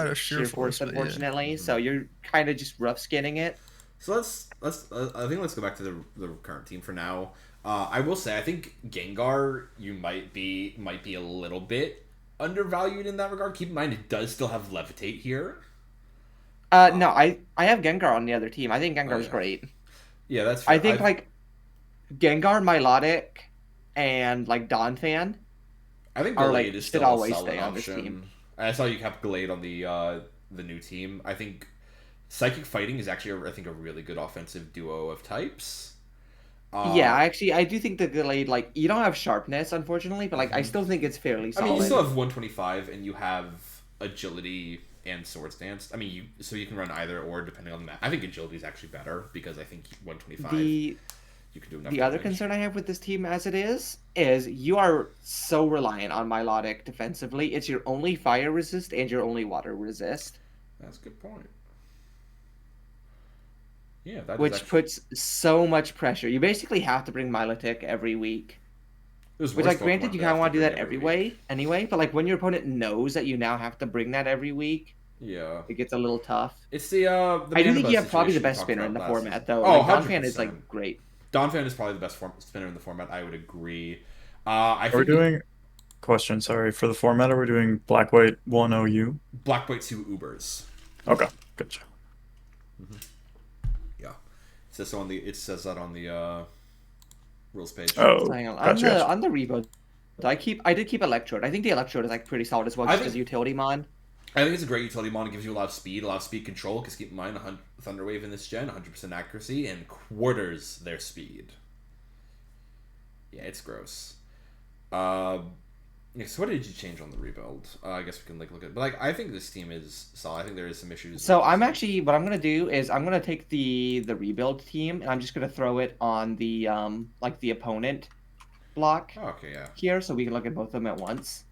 unfortunately. So you're kind of just rough skinning it. So let's go back to the current team for now. I will say I think Gengar might be a little bit undervalued in that regard. Keep in mind it does still have Levitate here. No, I have Gengar on the other team. I think Gengar's great. Yeah, that's fair. I think Gengar, Milotic, and Donphan. I think Gallade is still always a solid stay on option. this team. I saw you kept Gallade on the new team. I think Psychic Fighting is actually a really good offensive duo of types. Yeah, actually, I do think the Gallade, you don't have sharpness, unfortunately, but I still think it's fairly solid. I mean, you still have 125, and you have agility and Swords Dance. I mean, so you can run either or depending on that. I think agility is actually better because I think 125 you can do enough. The other concern I have with this team as it is you are so reliant on Milotic defensively. It's your only fire resist and your only water resist. That's a good point. Yeah, which puts so much pressure. You basically have to bring Milotic every week. Which, granted, you kind of want to do that anyway. But when your opponent knows that you now have to bring that every week, yeah, it gets a little tough. It's the I do think you have probably the best spinner in the format, though. Oh, Donphan is great. Donphan is probably the best spinner in the format. I would agree. We're doing. Question, sorry. For the format, are we doing Black White 1 OU? Black White 2 Ubers. Okay, gotcha. Mm-hmm. Yeah, it says that on the rules page. Oh, hang on. On the rebuild, I did keep Electrode. I think the Electrode is pretty solid as well, just as a utility mod. I think it's a great utility mod. It gives you a lot of speed control. Because keep in mind, Thunder Wave in this gen, 100% accuracy and quarters their speed. Yeah, it's gross. Yeah, so what did you change on the rebuild? I guess we can look at. But I think this team is solid. I think there is some issues. So with I'm this actually what I'm gonna do is I'm gonna take the rebuild team and I'm just gonna throw it on the like the opponent block team. Oh, okay, yeah. here, so we can look at both of them at once.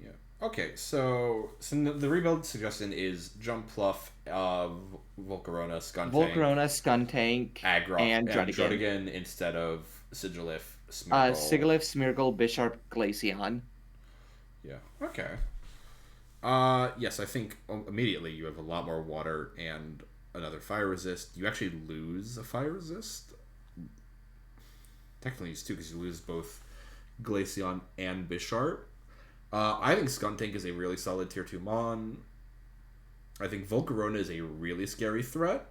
Yeah. Okay, so the rebuild suggestion is Jump Pluff, Volcarona, Skuntank, Volcarona, Skuntank, Agroth, and Drudigan. Drudigan instead of Sigilif, Smeargle. Sigilif, Smeargle, Bisharp, Glaceon. Yeah. Okay. Yes, I think immediately you have a lot more water and another fire resist. You actually lose a fire resist. Technically, use two because you lose both Glaceon and Bisharp. I think Skuntank is a really solid tier 2 mon. I think Volcarona is a really scary threat.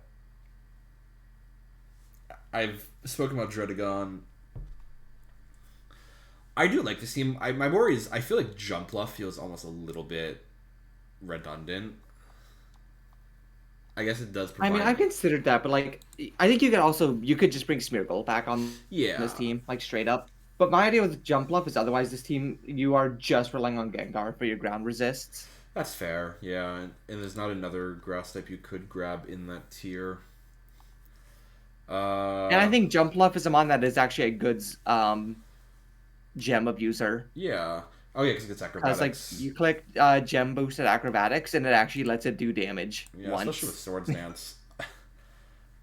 I've spoken about Drudigan. I do like this team. My worry is I feel like Jumpluff feels almost a little bit redundant. I guess it does provide... I mean, I've considered that, but like, I think you could just bring Smeargle back on this team, like straight up. But my idea with Jumpluff is otherwise this team, you are just relying on Gengar for your ground resists. That's fair, yeah. And there's not another grass type you could grab in that tier. And I think Jumpluff is a mon that is actually a good gem abuser. Yeah. Oh yeah, because it's acrobatics. Because like you click gem boosted acrobatics and it actually lets it do damage once. Especially with Swords Dance.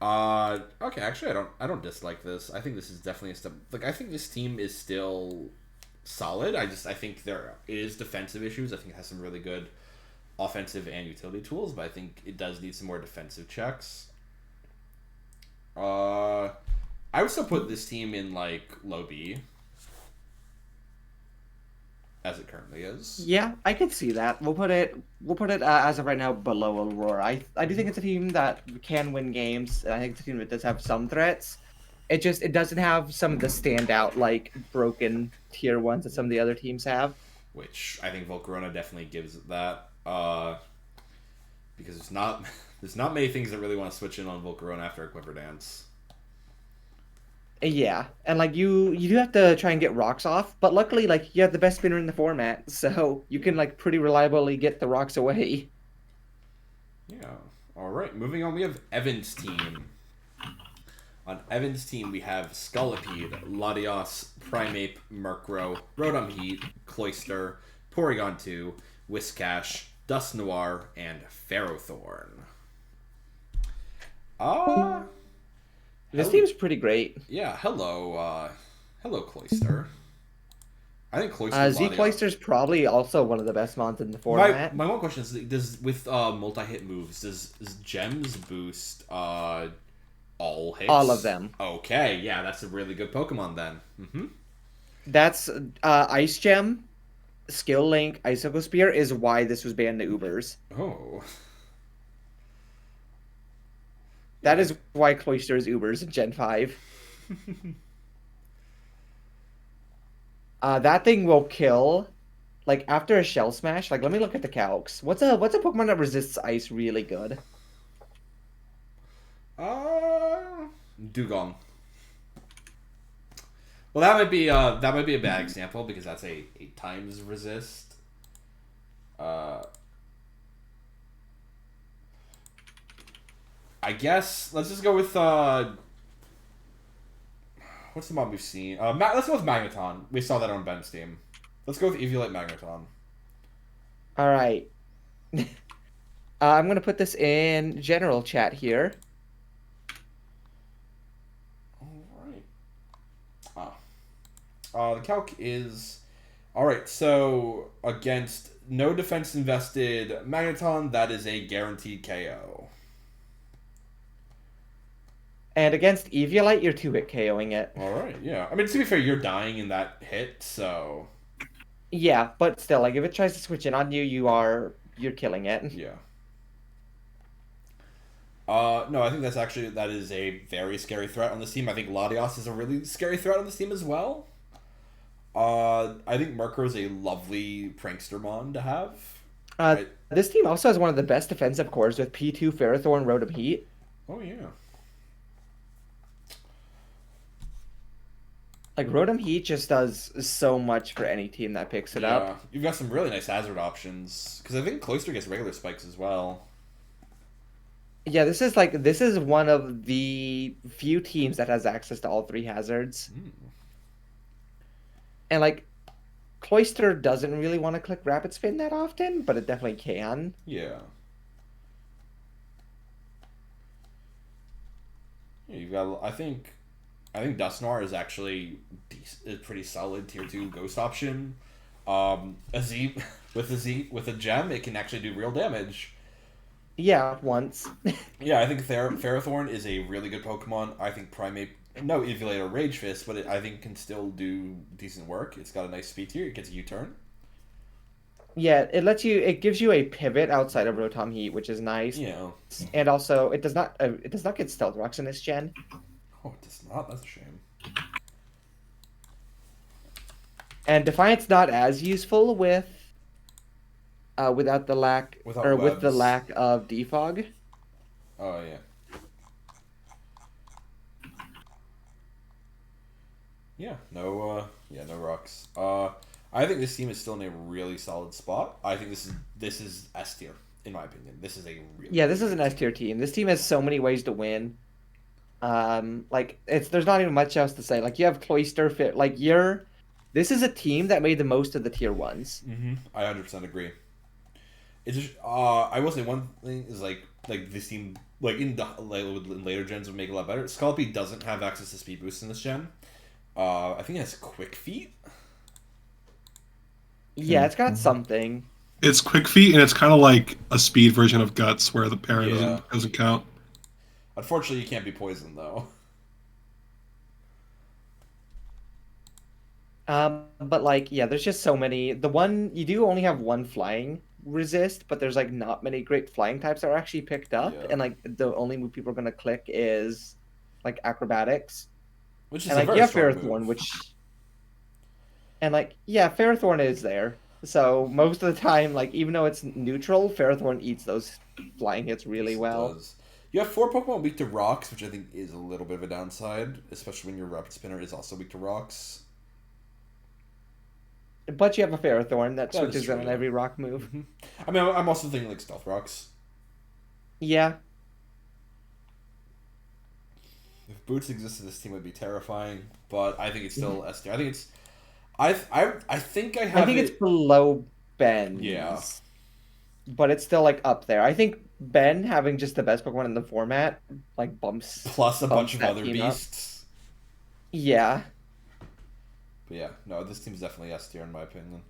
Okay, actually I don't dislike this. I think this is definitely a step. Like I think this team is still solid. I think there is defensive issues. I think it has some really good offensive and utility tools, but I think it does need some more defensive checks. I would still put this team in like low B. As it currently is. Yeah, I can see that. We'll put it as of right now below Aurora. I do think it's a team that can win games, and I think it's a team that does have some threats. It doesn't have some of the standout like broken tier 1s that some of the other teams have. Which I think Volcarona definitely gives it that. Because there's not many things that really want to switch in on Volcarona after a Quiver Dance. Yeah, and like you do have to try and get rocks off, but luckily like you have the best spinner in the format, so you can like pretty reliably get the rocks away. Yeah. All right. Moving on, we have Evan's team. On Evan's team, we have Scolipede, Latios, Primeape, Murkrow, Rotom Heat, Cloyster, Porygon 2, Whiscash, Dusknoir, and Ferrothorn. This team's pretty great. Yeah, hello Cloyster. I think Cloyster. Z-Cloyster's probably also one of the best mons in the format. My one question is: does with multi-hit moves, does Gems boost all hits? All of them. Okay, yeah, that's a really good Pokemon then. Mm-hmm. That's Ice Gem, Skill Link, Icicle Spear is why this was banned to Ubers. Oh. That is why Cloyster is Ubers in Gen 5. That thing will kill, like, after a Shell Smash. Like, let me look at the calcs. What's a Pokemon that resists ice really good? Dugong. Well, that might be a bad example because that's a 8 times resist. I guess let's just go with what's the mod we've seen? Let's go with Magneton. We saw that on Ben's team. Let's go with Eviolite Magneton. All right. I'm gonna put this in general chat here. All right. The calc is all right. So against no defense invested Magneton, that is a guaranteed KO. And against Eviolite, you're 2-hit KOing it. All right, yeah. I mean, to be fair, you're dying in that hit, so... Yeah, but still, like, if it tries to switch in on you, you're killing it. Yeah. No, I think that is a very scary threat on this team. I think Latios is a really scary threat on this team as well. I think Murkrow is a lovely prankster mon to have. This team also has one of the best defensive cores with P2, Ferrothorn, Rotom Heat. Oh, yeah. Like Rotom Heat just does so much for any team that picks it up. You've got some really nice hazard options because I think Cloister gets regular spikes as well. Yeah, this is one of the few teams that has access to all three hazards. And like Cloister doesn't really want to click Rapid Spin that often, but it definitely can. Yeah. Yeah, you've got. I think Dusknoir is actually a pretty solid tier 2 ghost option. A Z with a gem, it can actually do real damage. Yeah, once. Yeah, I think Ferrothorn is a really good Pokemon. I think Primate, no Eviolite or Rage Fist, but I think can still do decent work. It's got a nice speed tier. It gets a U-turn. Yeah, it gives you a pivot outside of Rotom Heat, which is nice. Yeah. And also, it does not get Stealth Rocks in this gen. Oh, it does not. That's a shame. And Defiant's not as useful without the lack with the webs. lack of defog. Oh yeah. Yeah. No rocks. I think this team is still in a really solid spot. I think this is S tier in my opinion. This is a really This is an S tier team. This team has so many ways to win. There's not even much else to say. Like you have Cloister fit. This is a team that made the most of the tier 1s. Mm-hmm. I 100% agree. It's just, I will say one thing is like this team in later gens would make it a lot better. Scalpy doesn't have access to speed boost in this gen. I think it has quick feet. Yeah, it's got something. It's quick feet, and it's kind of like a speed version of Guts, where the parry doesn't count. Unfortunately, you can't be poisoned though. But there's just so many. You do only have one flying resist, but there's not many great flying types that are actually picked up, and the only move people are gonna click is acrobatics. Which is and a very you have strong Ferrothorn, move. Ferrothorn is there. So most of the time, even though it's neutral, Ferrothorn eats those flying hits really well. Does. You have 4 Pokemon weak to rocks, which I think is a little bit of a downside, especially when your Rapid Spinner is also weak to rocks. But you have a Ferrothorn that That is switches true, on yeah. every rock move. Mm-hmm. I mean, I'm also thinking Stealth Rocks. Yeah. If Boots existed, this team would be terrifying. But I think it's still S tier. I think it's. I think I have. it's below Ben's. Yeah. But it's still up there. I think Ben having just the best Pokemon in the format bumps plus a bunch of that other team up. beasts. Yeah. But yeah, no, this team's definitely S tier in my opinion.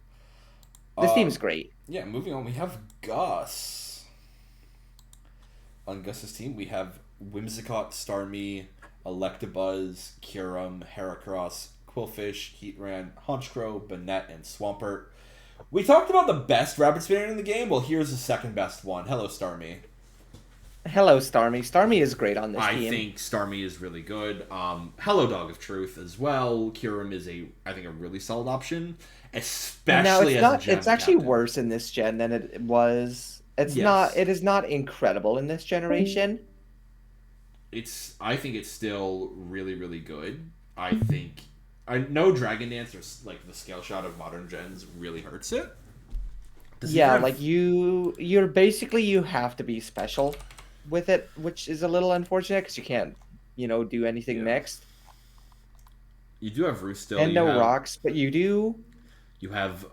This team's great. Yeah, moving on, we have Gus. On Gus's team, we have Whimsicott, Starmie, Electabuzz, Kyurem, Heracross, Quillfish, Heatran, Honchkrow, Banette, and Swampert. We talked about the best Rapid Spinner in the game. Well, here's the second best one. Hello, Starmie. Hello, Starmie. Starmie is great on this team. I think Starmie is really good. Hello, Dog of Truth as well. Kyurem is I think a really solid option, especially as a gem It's actually captain. worse in this gen than it was. It is not incredible in this generation. I think it's still really, really good. I think I know Dragon Dance or the scale shot of modern gens really hurts it. You're basically you have to be special with it, which is a little unfortunate because you can't, do anything mixed. You do have Roost still. And rocks, but you do. You have.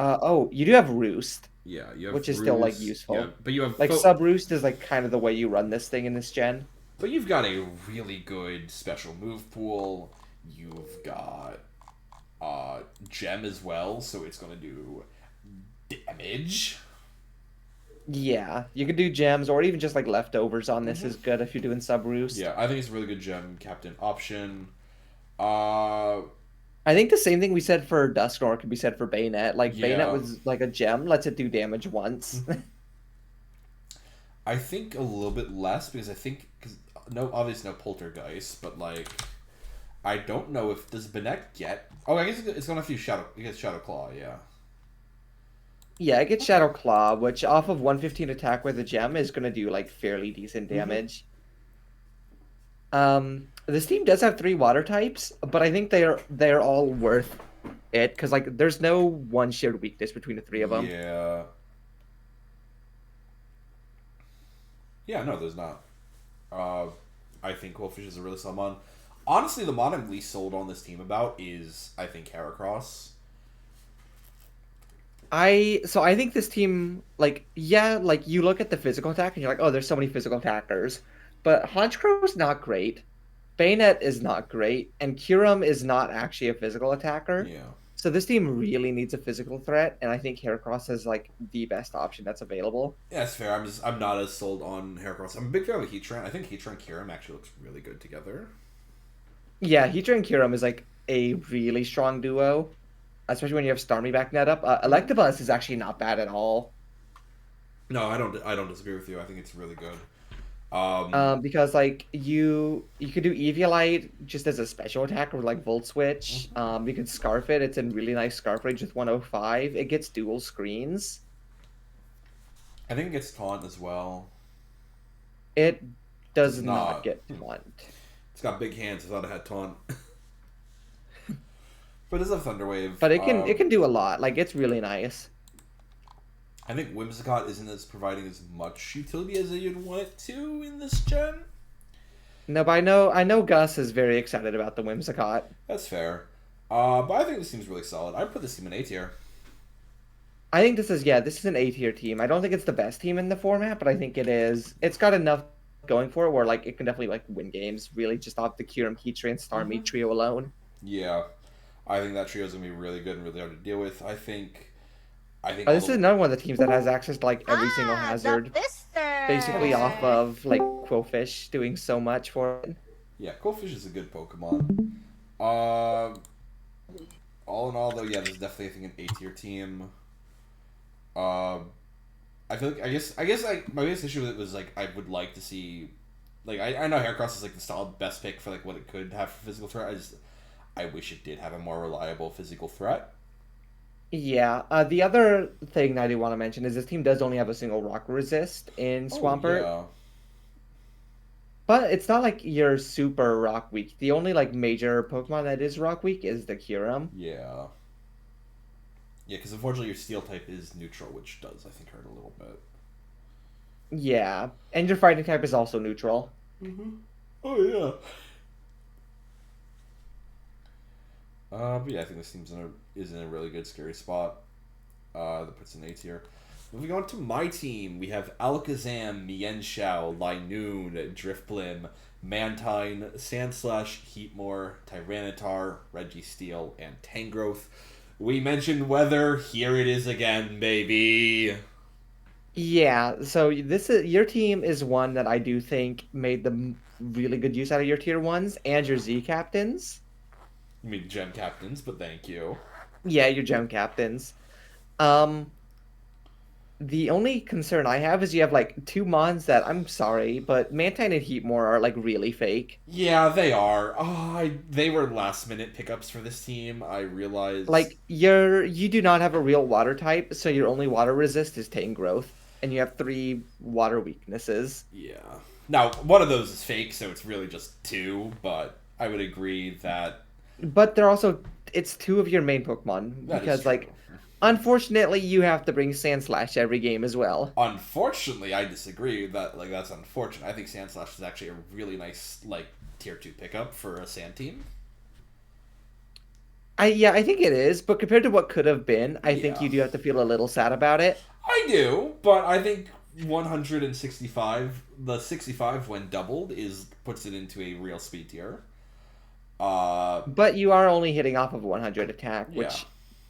You do have Roost. Yeah, you have. Which is Roost, still useful. Yeah, but you have Sub Roost is kind of the way you run this thing in this gen. But you've got a really good special move pool. You've got Gem as well, so it's gonna do damage. Yeah, you could do gems or even just leftovers on this is good if you're doing Sub Roost. Yeah, I think it's a really good gem captain option. I think the same thing we said for Dusknoir could be said for Bayonet. Bayonet was a gem, lets it do damage once. I think a little bit less because obviously no Poltergeist, but I don't know if does Banette get. Oh, I guess it's gonna have to use Shadow. It gets Shadow Claw, yeah. Yeah, it gets Shadow Claw, which off of 115 attack with a gem is gonna do fairly decent damage. This team does have 3 water types, but I think they're all worth it because like there's no one shared weakness between the 3 of them. Yeah. Yeah, no, there's not. I think Coldfish is a really solid mon. Honestly, the mon I'm least sold on this team about is, I think, Heracross. I think this team like you look at the physical attack and you're like, oh, there's so many physical attackers, but Honchkrow is not great, Bayonet is not great, and Kyurem is not actually a physical attacker. Yeah. So this team really needs a physical threat, and I think Heracross is like the best option that's available. Yeah, that's fair. I'm not as sold on Heracross. I'm a big fan of Heatran. I think Heatran and Kyurem actually looks really good together. Yeah, Heatran and Kyurem is like a really strong duo, especially when you have Starmie back net up. Electabuzz is actually not bad at all. No, I don't disagree with you. I think it's really good. Because like you could do Eviolite just as a special attack or like Volt Switch. You can Scarf it. It's in really nice Scarf range with 105. It gets dual screens. I think it gets Taunt as well. It does not. not get Taunt. It's got big hands. I thought it had Taunt. But it's a Thunder Wave. But it can do a lot. Like it's really nice. I think Whimsicott isn't as providing as much utility as you'd want it to in this gen. No, but I know Gus is very excited about the Whimsicott. That's fair. But I think this team's really solid. I'd put this team in A tier. I think this is an A tier team. I don't think it's the best team in the format, but I think it is. It's got enough going for it where like it can definitely like win games really just off the Kyurem, Heatran, Starmie trio alone. Yeah. I think that trio is going to be really good and really hard to deal with. I think This is another one of the teams that has access to like every single hazard, basically off of like Quillfish doing so much for it. Yeah, Quillfish is a good Pokemon. All in all, though, yeah, this is definitely I think an A tier team. I feel like I guess like my biggest issue with it was like I would like to see, like I know Heracross is like the solid best pick for like what it could have for physical threat. I wish it did have a more reliable physical threat. Yeah. The other thing I do want to mention is this team does only have a single rock resist in Swampert. Yeah. But it's not like you're super rock weak. The only like major Pokemon that is rock weak is the Kyurem. Yeah. Yeah, because unfortunately your Steel type is neutral, which does I think hurt a little bit. Yeah, and your Fighting type is also neutral. Oh yeah. But yeah, I think this team's is in a really good scary spot. That puts an A tier. Moving on to my team, we have Alakazam, Mienshao, Linoon, Drifblim, Mantine, Sandslash, Heatmore, Tyranitar, Registeel, and Tangrowth. We mentioned weather. Here it is again, baby. Yeah, so your team is one that I do think made the really good use out of your tier 1s and your Z captains. You mean gem captains, but thank you. Yeah, your gem captains. The only concern I have is you have like 2 mons that I'm sorry, but Mantine and Heatmore are like really fake. Yeah, they are. They were last minute pickups for this team. I realized. Like you do not have a real water type, so your only water resist is Tangrowth, and you have 3 water weaknesses. Yeah. Now one of those is fake, so it's really just 2. But I would agree that. But it's 2 of your main Pokemon because like. Unfortunately, you have to bring Sandslash every game as well. Unfortunately, I disagree. That's unfortunate. I think Sandslash is actually a really nice tier 2 pickup for a Sand team. I think it is, but compared to what could have been, I think you do have to feel a little sad about it. I do, but I think 165, the 65 when doubled puts it into a real speed tier. But you are only hitting off of 100 attack, which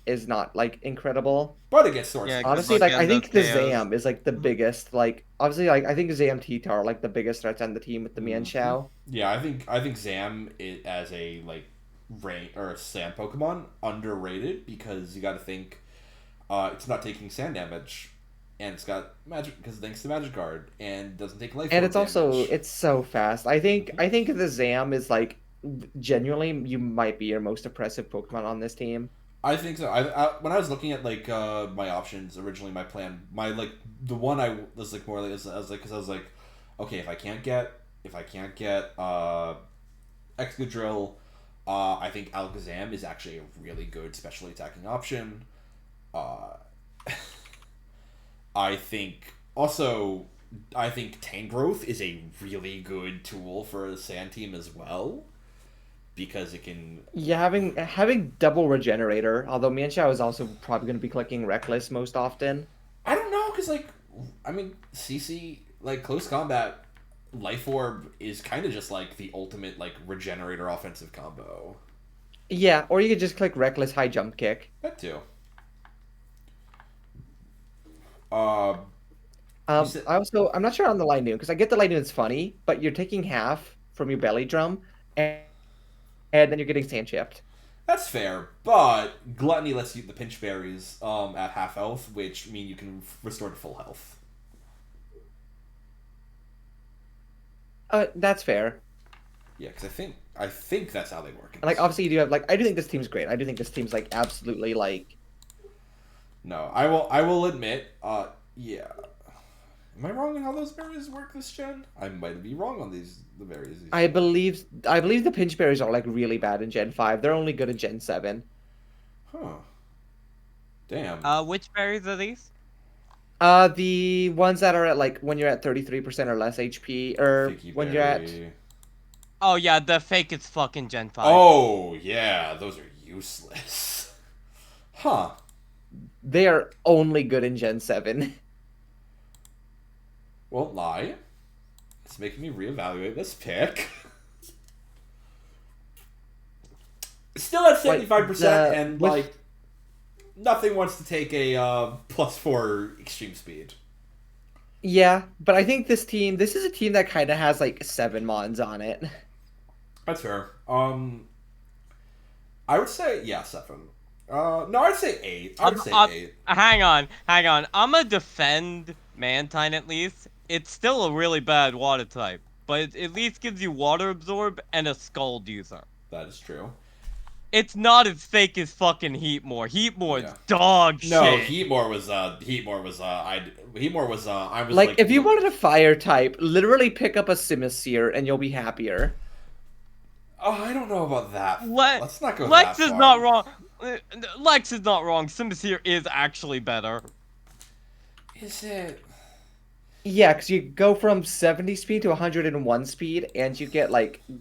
is not like incredible. But it gets sourced. Yeah, honestly, like I think the Zam is like the biggest. Like obviously, like I think Zam T-Tar are like the biggest threats on the team with the Mienshao. Yeah, I think Zam as a rain or a sand Pokemon underrated because you got to think it's not taking sand damage. And it's got magic because thanks to Magic Guard and doesn't take life. And it's damage. also so fast. I think the Zam is like genuinely you might be your most oppressive Pokemon on this team. I think so. When I was looking at my options originally, my plan, the one I was more I was like, because I was like, okay, if I can't get if I can't get Excadrill, I think Alakazam is actually a really good specially attacking option. I think Tangrowth is a really good tool for a sand team as well, because it can. Yeah, having double regenerator. Although Mienshao is also probably going to be clicking Reckless most often. I don't know, because CC close combat, Life Orb is kind of just like the ultimate regenerator offensive combo. Yeah, or you could just click Reckless High Jump Kick. That too. I'm not sure on the Lightning because I get the Lightning is funny, but you're taking half from your belly drum, and then you're getting sand chipped. That's fair, but Gluttony lets you the pinch berries at half health, which mean you can restore to full health. That's fair. Yeah, because I think that's how they work. Obviously you do have I do think this team's great. I do think this team's absolutely No, I will admit, yeah. Am I wrong on how those berries work this gen? I might be wrong on the berries. I believe the pinch berries are really bad in Gen 5. They're only good in Gen 7. Huh. Damn. Which berries are these? The ones that are at when you're at 33% or less HP, or Fakey when berry. you're at. Oh yeah, the fake is fucking Gen 5. Oh yeah, those are useless. Huh. They are only good in Gen 7. Won't lie. It's making me reevaluate this pick. Still at 75%, and nothing wants to take a +4 extreme speed. Yeah, but I think this is a team that kind of has 7 mons on it. That's fair. I would say 7. No, I'd say 8. I would say 8. Hang on. I'm gonna defend Mantine at least. It's still a really bad water type, but it at least gives you water absorb and a Scald user. That is true. It's not as fake as fucking Heatmore. Heatmore is dog shit. No, Heatmore was I was if you wanted a fire type, literally pick up a Simisear and you'll be happier. Oh, I don't know about that. Let's not go Lex that is far. not wrong. Lex is not wrong. Simisear is actually better. Is it? Yeah, because you go from 70 speed to 101 speed, and you get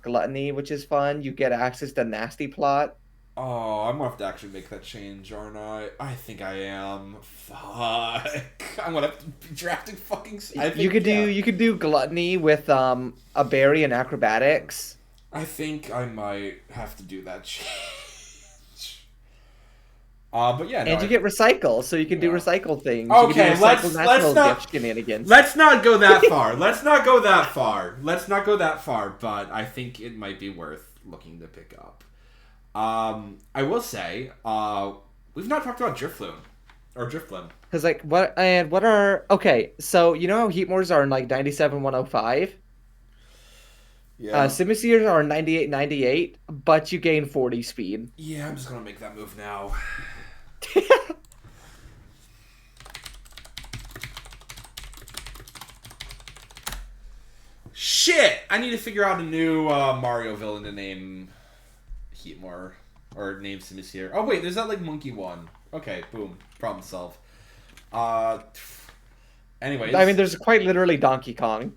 Gluttony, which is fun. You get access to Nasty Plot. Oh, I'm gonna have to actually make that change, aren't I? I think I am. Fuck. I'm gonna have to be drafting fucking. You could do Gluttony with a berry and acrobatics. I think I might have to do that change. But yeah, no, and you get recycle, so you can do recycle things. Okay, you can do let's not shenanigans. Let's not go that far. Let's not go that far. But I think it might be worth looking to pick up. I will say, we've not talked about Drifloon or Drifloon. Because what are okay? So you know how Heatmores are in 97, 105. Yeah. Simisears are 98, 98, but you gain 40 speed. Yeah, I'm just gonna make that move now. Shit! I need to figure out a new Mario villain to name Heatmore or name Simisear. Oh wait, there's that Monkey one. Okay, boom, problem solved. Anyways, I mean, there's quite literally Donkey Kong.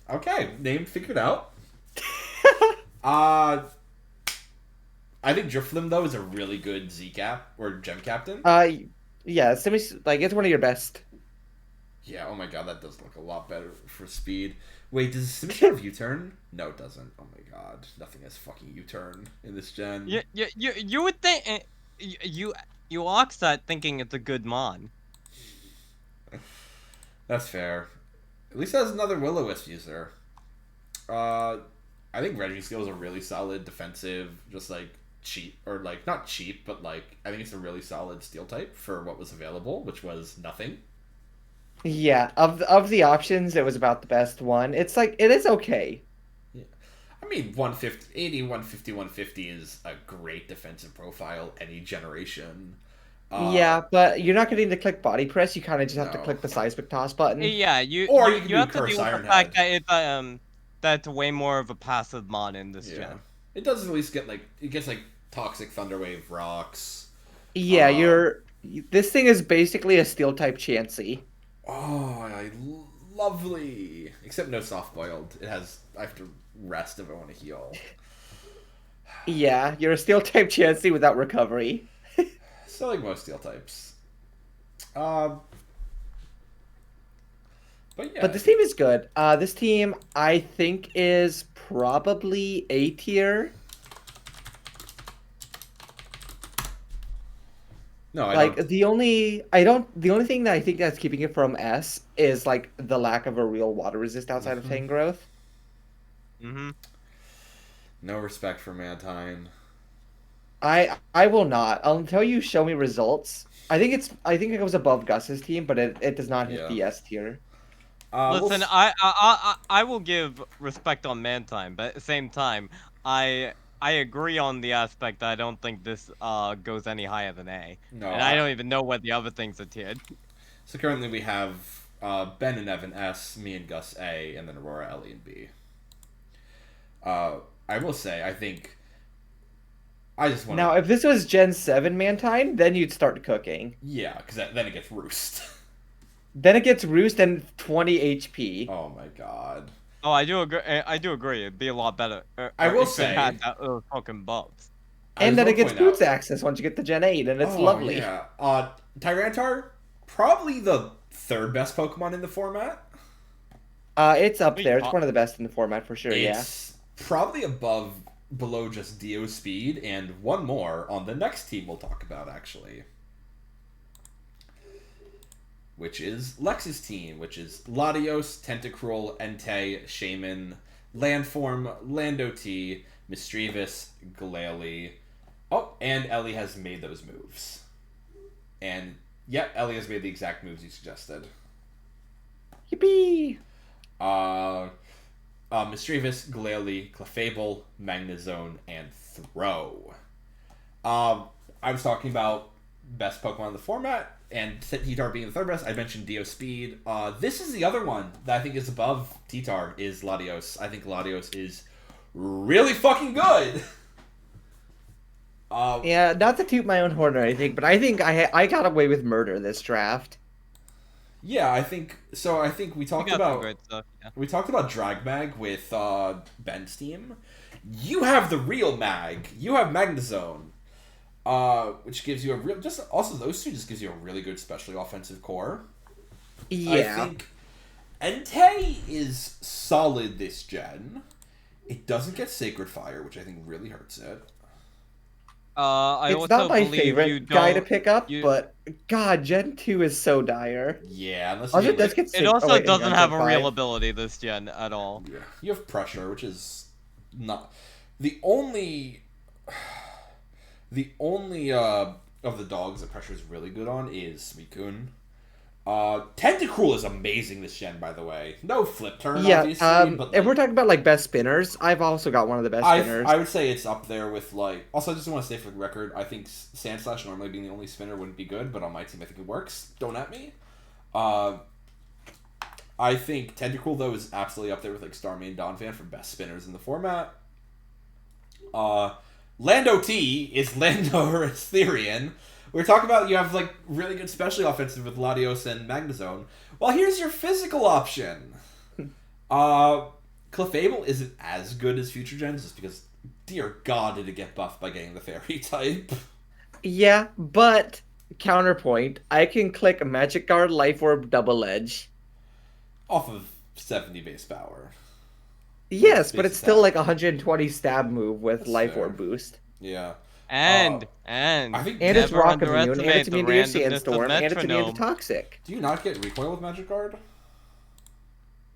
Okay, name figured out. I think Drifloon though is a really good Z cap or Gem Captain. Yeah, it's one of your best. Yeah, oh my god, that does look a lot better for speed. Wait, does Simisear have U-turn? No, it doesn't. Oh my god, nothing has fucking U-turn in this gen. You would think you ox that thinking it's a good mon. That's fair. At least it has another Will-O-Wisp user. I think Registeel is a really solid defensive, just cheap, or not cheap, but I think it's a really solid steel type for what was available, which was nothing. Yeah, of the options, it was about the best one. It's it is okay. Yeah. I mean, 150, 80, 150, 150 is a great defensive profile any generation. Yeah, but you're not getting to click body press. You kind of just have to No. click the seismic toss button. Yeah, you Or you, you can you do have to Curse deal with Iron the fact Head. that that's way more of a passive mon in this Yeah. gen. It does at least get it gets Toxic Thunderwave rocks. Yeah, Um, this thing is basically a steel type Chansey. Oh, lovely. Except no soft boiled. I have to rest if I want to heal. Yeah, you're a steel type Chansey without recovery. So like most steel types. Um, but yeah. But this team is good. This team I think is probably A tier. No, I Like don't. the only thing that I think that's keeping it from S is like the lack of a real water resist outside of Tang growth. Mm-hmm. No respect for Mantine. I will not. Until you show me results. I think it goes above Gus's team, but it does not hit Yeah. the S tier. Listen, I will give respect on Mantime, but at the same time, I agree on the aspect that I don't think this goes any higher than A. No, And I don't even know what the other things are tiered. So currently we have Ben and Evan S, me and Gus A, and then Aurora, Ellie, and B. I will say, I think I just want Now, if this was Gen 7 Mantine, then you'd start cooking. Yeah, because then it gets Roost. Then it gets Roost and 20 HP. Oh my god. Oh, I do agree. I do agree. It'd be a lot better. I will if it say- had that fucking buffs. And then it gets Boots Boots Access once you get the Gen 8, and it's Oh, lovely. Yeah. Tyranitar, probably the third best Pokemon in the format. It's up Wait, there. It's one of the best in the format for sure, yeah. It's probably below just Dio Speed, and one more on the next team we'll talk about, actually. Which is Lex's team, which is Latios, Tentacruel, Entei, Shaman, Landform, Landoti, Mischievous, Glalie. Oh, and Ellie has made those moves. And, yep, Ellie has made the exact moves you suggested. Yippee! Mischievous, Glalie, Clefable, Magnezone, and Throw. I was talking about best Pokemon in the format, and T-Tar being the third best. I mentioned Dio Speed. This is the other one that I think is above T-Tar, is Latios. I think Latios is really fucking good! Yeah, not to toot my own horn or anything, but I think I got away with murder this draft. Yeah, I think we We talked got some about great stuff. Yeah. we talked about Drag Mag with Ben's team. You have the real Mag. You have Magnezone, which gives you a real. Just also those two just gives you a really good, especially offensive core. Yeah. I think Entei is solid this gen. It doesn't get Sacred Fire, which I think really hurts it. I It's also not my believe you favorite guy to don't- pick up, you- but God, Gen 2 is so dire. Yeah, unless Also, you it does get It also oh, wait, doesn't hang on, have Gen a real 5. ability this gen at all. Yeah. You have Pressure, which is not the only of the dogs that Pressure is really good on is Suicune. Tentacruel is amazing this gen, by the way. No flip turn, Yeah, obviously, but if we're talking about like best spinners, I've also got one of the best spinners. I would say it's up there with like. Also, I just want to say for the record, I think Sandslash normally being the only spinner wouldn't be good, but on my team I think it works. Don't at me. I think Tentacruel though is absolutely up there with like Starmie and Donphan for best spinners in the format. Lando T is Lando Therian. We're talking about you have like really good specialty offensive with Latios and Magnezone. Well, here's your physical option. Clefable isn't as good as future gens just because, dear God, did it get buffed by getting the fairy type. Yeah, but counterpoint, I can click Magic Guard, Life Orb, Double Edge. Off of 70 base power. Yes, but base it's still attack. like 120 stab move with That's Life fair. Orb boost. Yeah. And I think And it's never rock immune, and underestimate it's the immune to randomness of Sandstorm, and it's immune to Metronome. Toxic. Do you not get recoil with Magic Guard?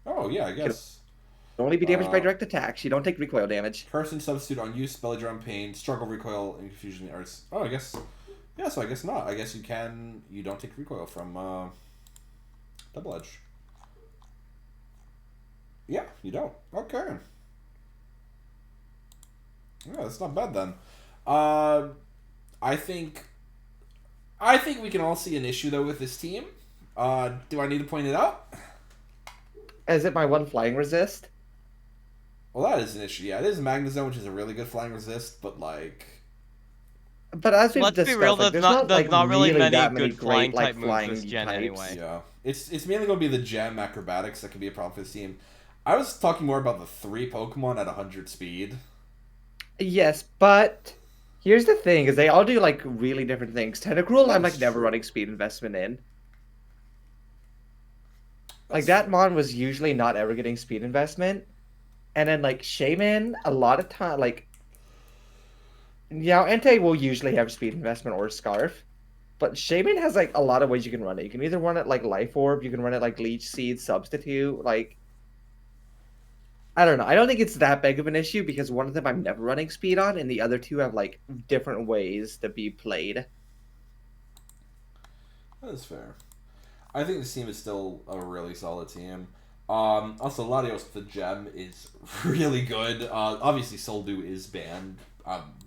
Oh, yeah, I guess. Only be damaged by Uh, direct attacks. You don't take recoil damage. Person substitute on use, belly drum pain, struggle recoil, and confusion arts. Oh, I guess. Yeah, so I guess not. I guess you don't take recoil from Double Edge. Yeah, you don't. Okay. Yeah, that's not bad then. I think I think we can all see an issue, though, with this team. Do I need to point it out? Is it my one flying resist? Well, that is an issue. Yeah, it is Magnezone, which is a really good flying resist, but, like... But as we've Let's discussed, be real, like, there's there's not really many that many good great flying type moves flying this gen types. anyway. Yeah. It's mainly going to be the gem acrobatics that can be a problem for this team. I was talking more about the 3 Pokemon at 100 speed. Yes, but here's the thing: is they all do like really different things. Tentacruel, I'm like That's never true. running speed investment in. Like that mon was usually not ever getting speed investment, and then like Shaman, a lot of time like. Yeah, Entei will usually have speed investment or Scarf, but Shaman has like a lot of ways you can run it. You can either run it like Life Orb, you can run it like Leech Seed, Substitute, like. I don't know. I don't think it's that big of an issue because one of them I'm never running speed on, and the other two have like different ways to be played. That is fair. I think this team is still a really solid team. Also, Latios the gem is really good. Obviously, Soldu is banned.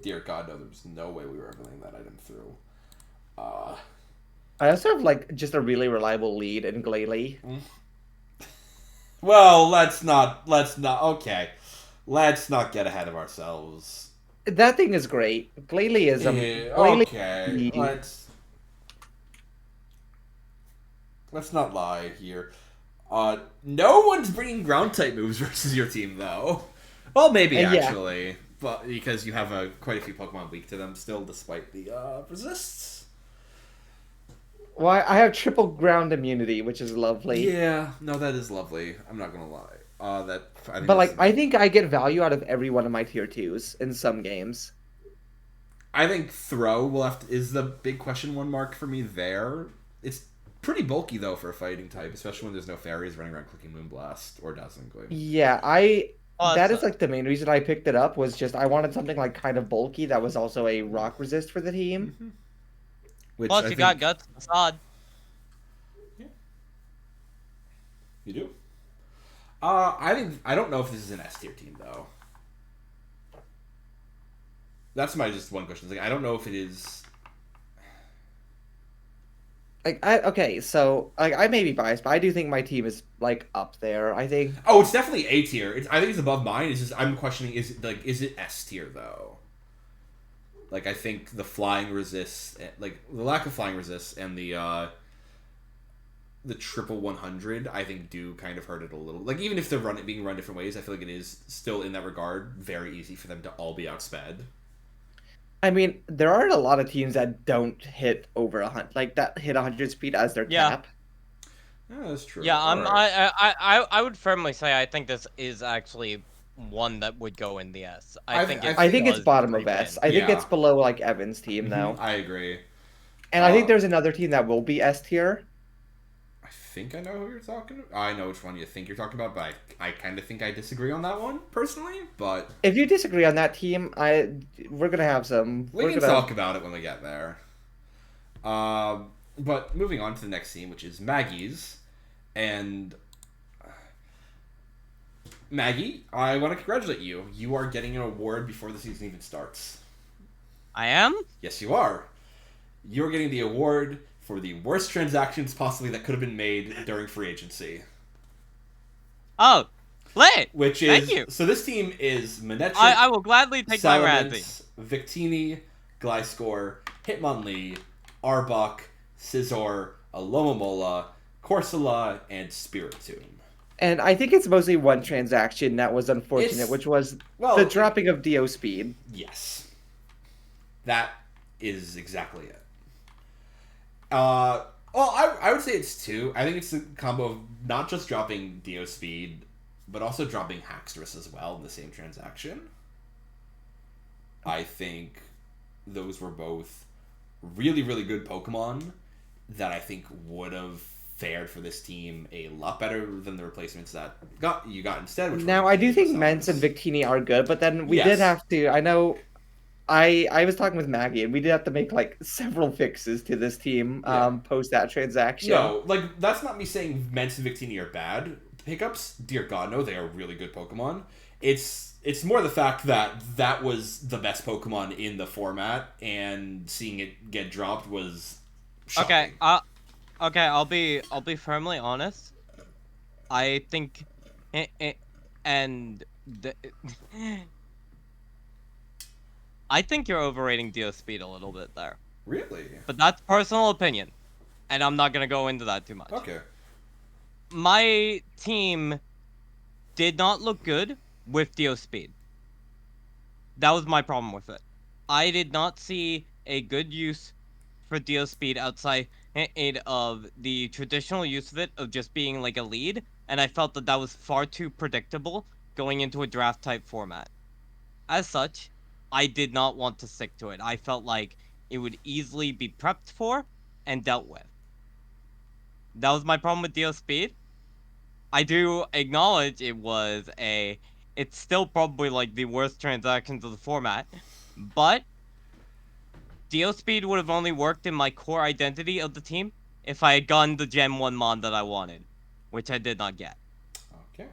Dear God, no, there's no way we were ever letting that item through. I also have like just a really reliable lead in Glalie. Well, let's not. Okay, let's not get ahead of ourselves. That thing is great. Glalie is Glalie- Okay, let's not lie here. No one's bringing ground type moves versus your team, though. Well, maybe Yeah. actually, but because you have quite a few Pokemon weak to them still, despite the resists. Well, I have triple ground immunity, which is lovely. Yeah, no, that is lovely. I'm not gonna lie. I think But like, that's- I think I get value out of every one of my tier 2s in some games. I think throw is the big question one mark for me there. It's pretty bulky though for a fighting type, especially when there's no fairies running around clicking Moonblast or Dazzling Gleam. Yeah, Oh, that that's is like the main reason I picked it up was just I wanted something like kind of bulky that was also a rock resist for the team. Which Plus, I you got think- Guts Facade. You do? I don't know if this is an S tier team though. That's my just one question. Like I don't know if it is. Like so like I may be biased, but I do think my team is like up there. I think Oh, it's definitely A tier. I think it's above mine. It's just I'm questioning is it S tier though? Like I think the flying resist, like the lack of flying resist and the triple 100, I think do kind of hurt it a little. Like even if they're being run different ways, I feel like it is still in that regard very easy for them to all be outsped. I mean, there aren't a lot of teams that don't hit over 100, like that hit 100 speed as their Yeah. cap. Yeah, that's true. Yeah, Alright. I would firmly say I think this is actually one that would go in the S. I think I think it's does bottom of creep in. S. I think Yeah. it's below like Evan's team though. I agree. And I think there's another team that will be S tier. I think I know who you're talking about. I know which one you think you're talking about, but I kind of think I disagree on that one, personally. But If you disagree on that team, we're gonna have some. we we're can gonna talk about it when we get there. But moving on to the next team, which is Maggie's. And Maggie, I want to congratulate you. You are getting an award before the season even starts. I am? Yes, you are. You're getting the award for the worst transactions possibly that could have been made during free agency. Oh, lit! Which is Thank you. So this team is Manectric, I will gladly take my Razzie. Salamence, Victini, Gliscor, Hitmonlee, Arbok, Scizor, Alomomola, Corsola, and Spiritomb. And I think it's mostly one transaction that was unfortunate, which was the dropping of Dio speed. Yes. That is exactly it. Well, I would say it's two. I think it's a combo of not just dropping Dio speed, but also dropping Haxorus as well in the same transaction. I think those were both really, really good Pokemon that I think would have fared for this team a lot better than the replacements that you got instead. Which Now, were I do think Salamence. Mence and Victini are good, but then we Yes. did have to. I know. I was talking with Maggie, and we did have to make like several fixes to this team post that transaction. No, like that's not me saying Mence and Victini are bad pickups. Dear God, no, they are really good Pokemon. It's more the fact that that was the best Pokemon in the format, and seeing it get dropped was shocking. Okay, I'll be firmly honest. I think, and the, I think you're overrating Dio speed a little bit there. Really? But that's personal opinion, and I'm not gonna go into that too much. Okay. My team did not look good with Dio speed. That was my problem with it. I did not see a good use for Dio speed outside of the traditional use of it of just being like a lead, and I felt that that was far too predictable going into a draft type format. As such, I did not want to stick to it. I felt like it would easily be prepped for and dealt with. That was my problem with Dio speed. I do acknowledge it's still probably like the worst transactions of the format, but Dio speed would have only worked in my core identity of the team if I had gotten the Gen 1 mod that I wanted, which I did not get. Okay.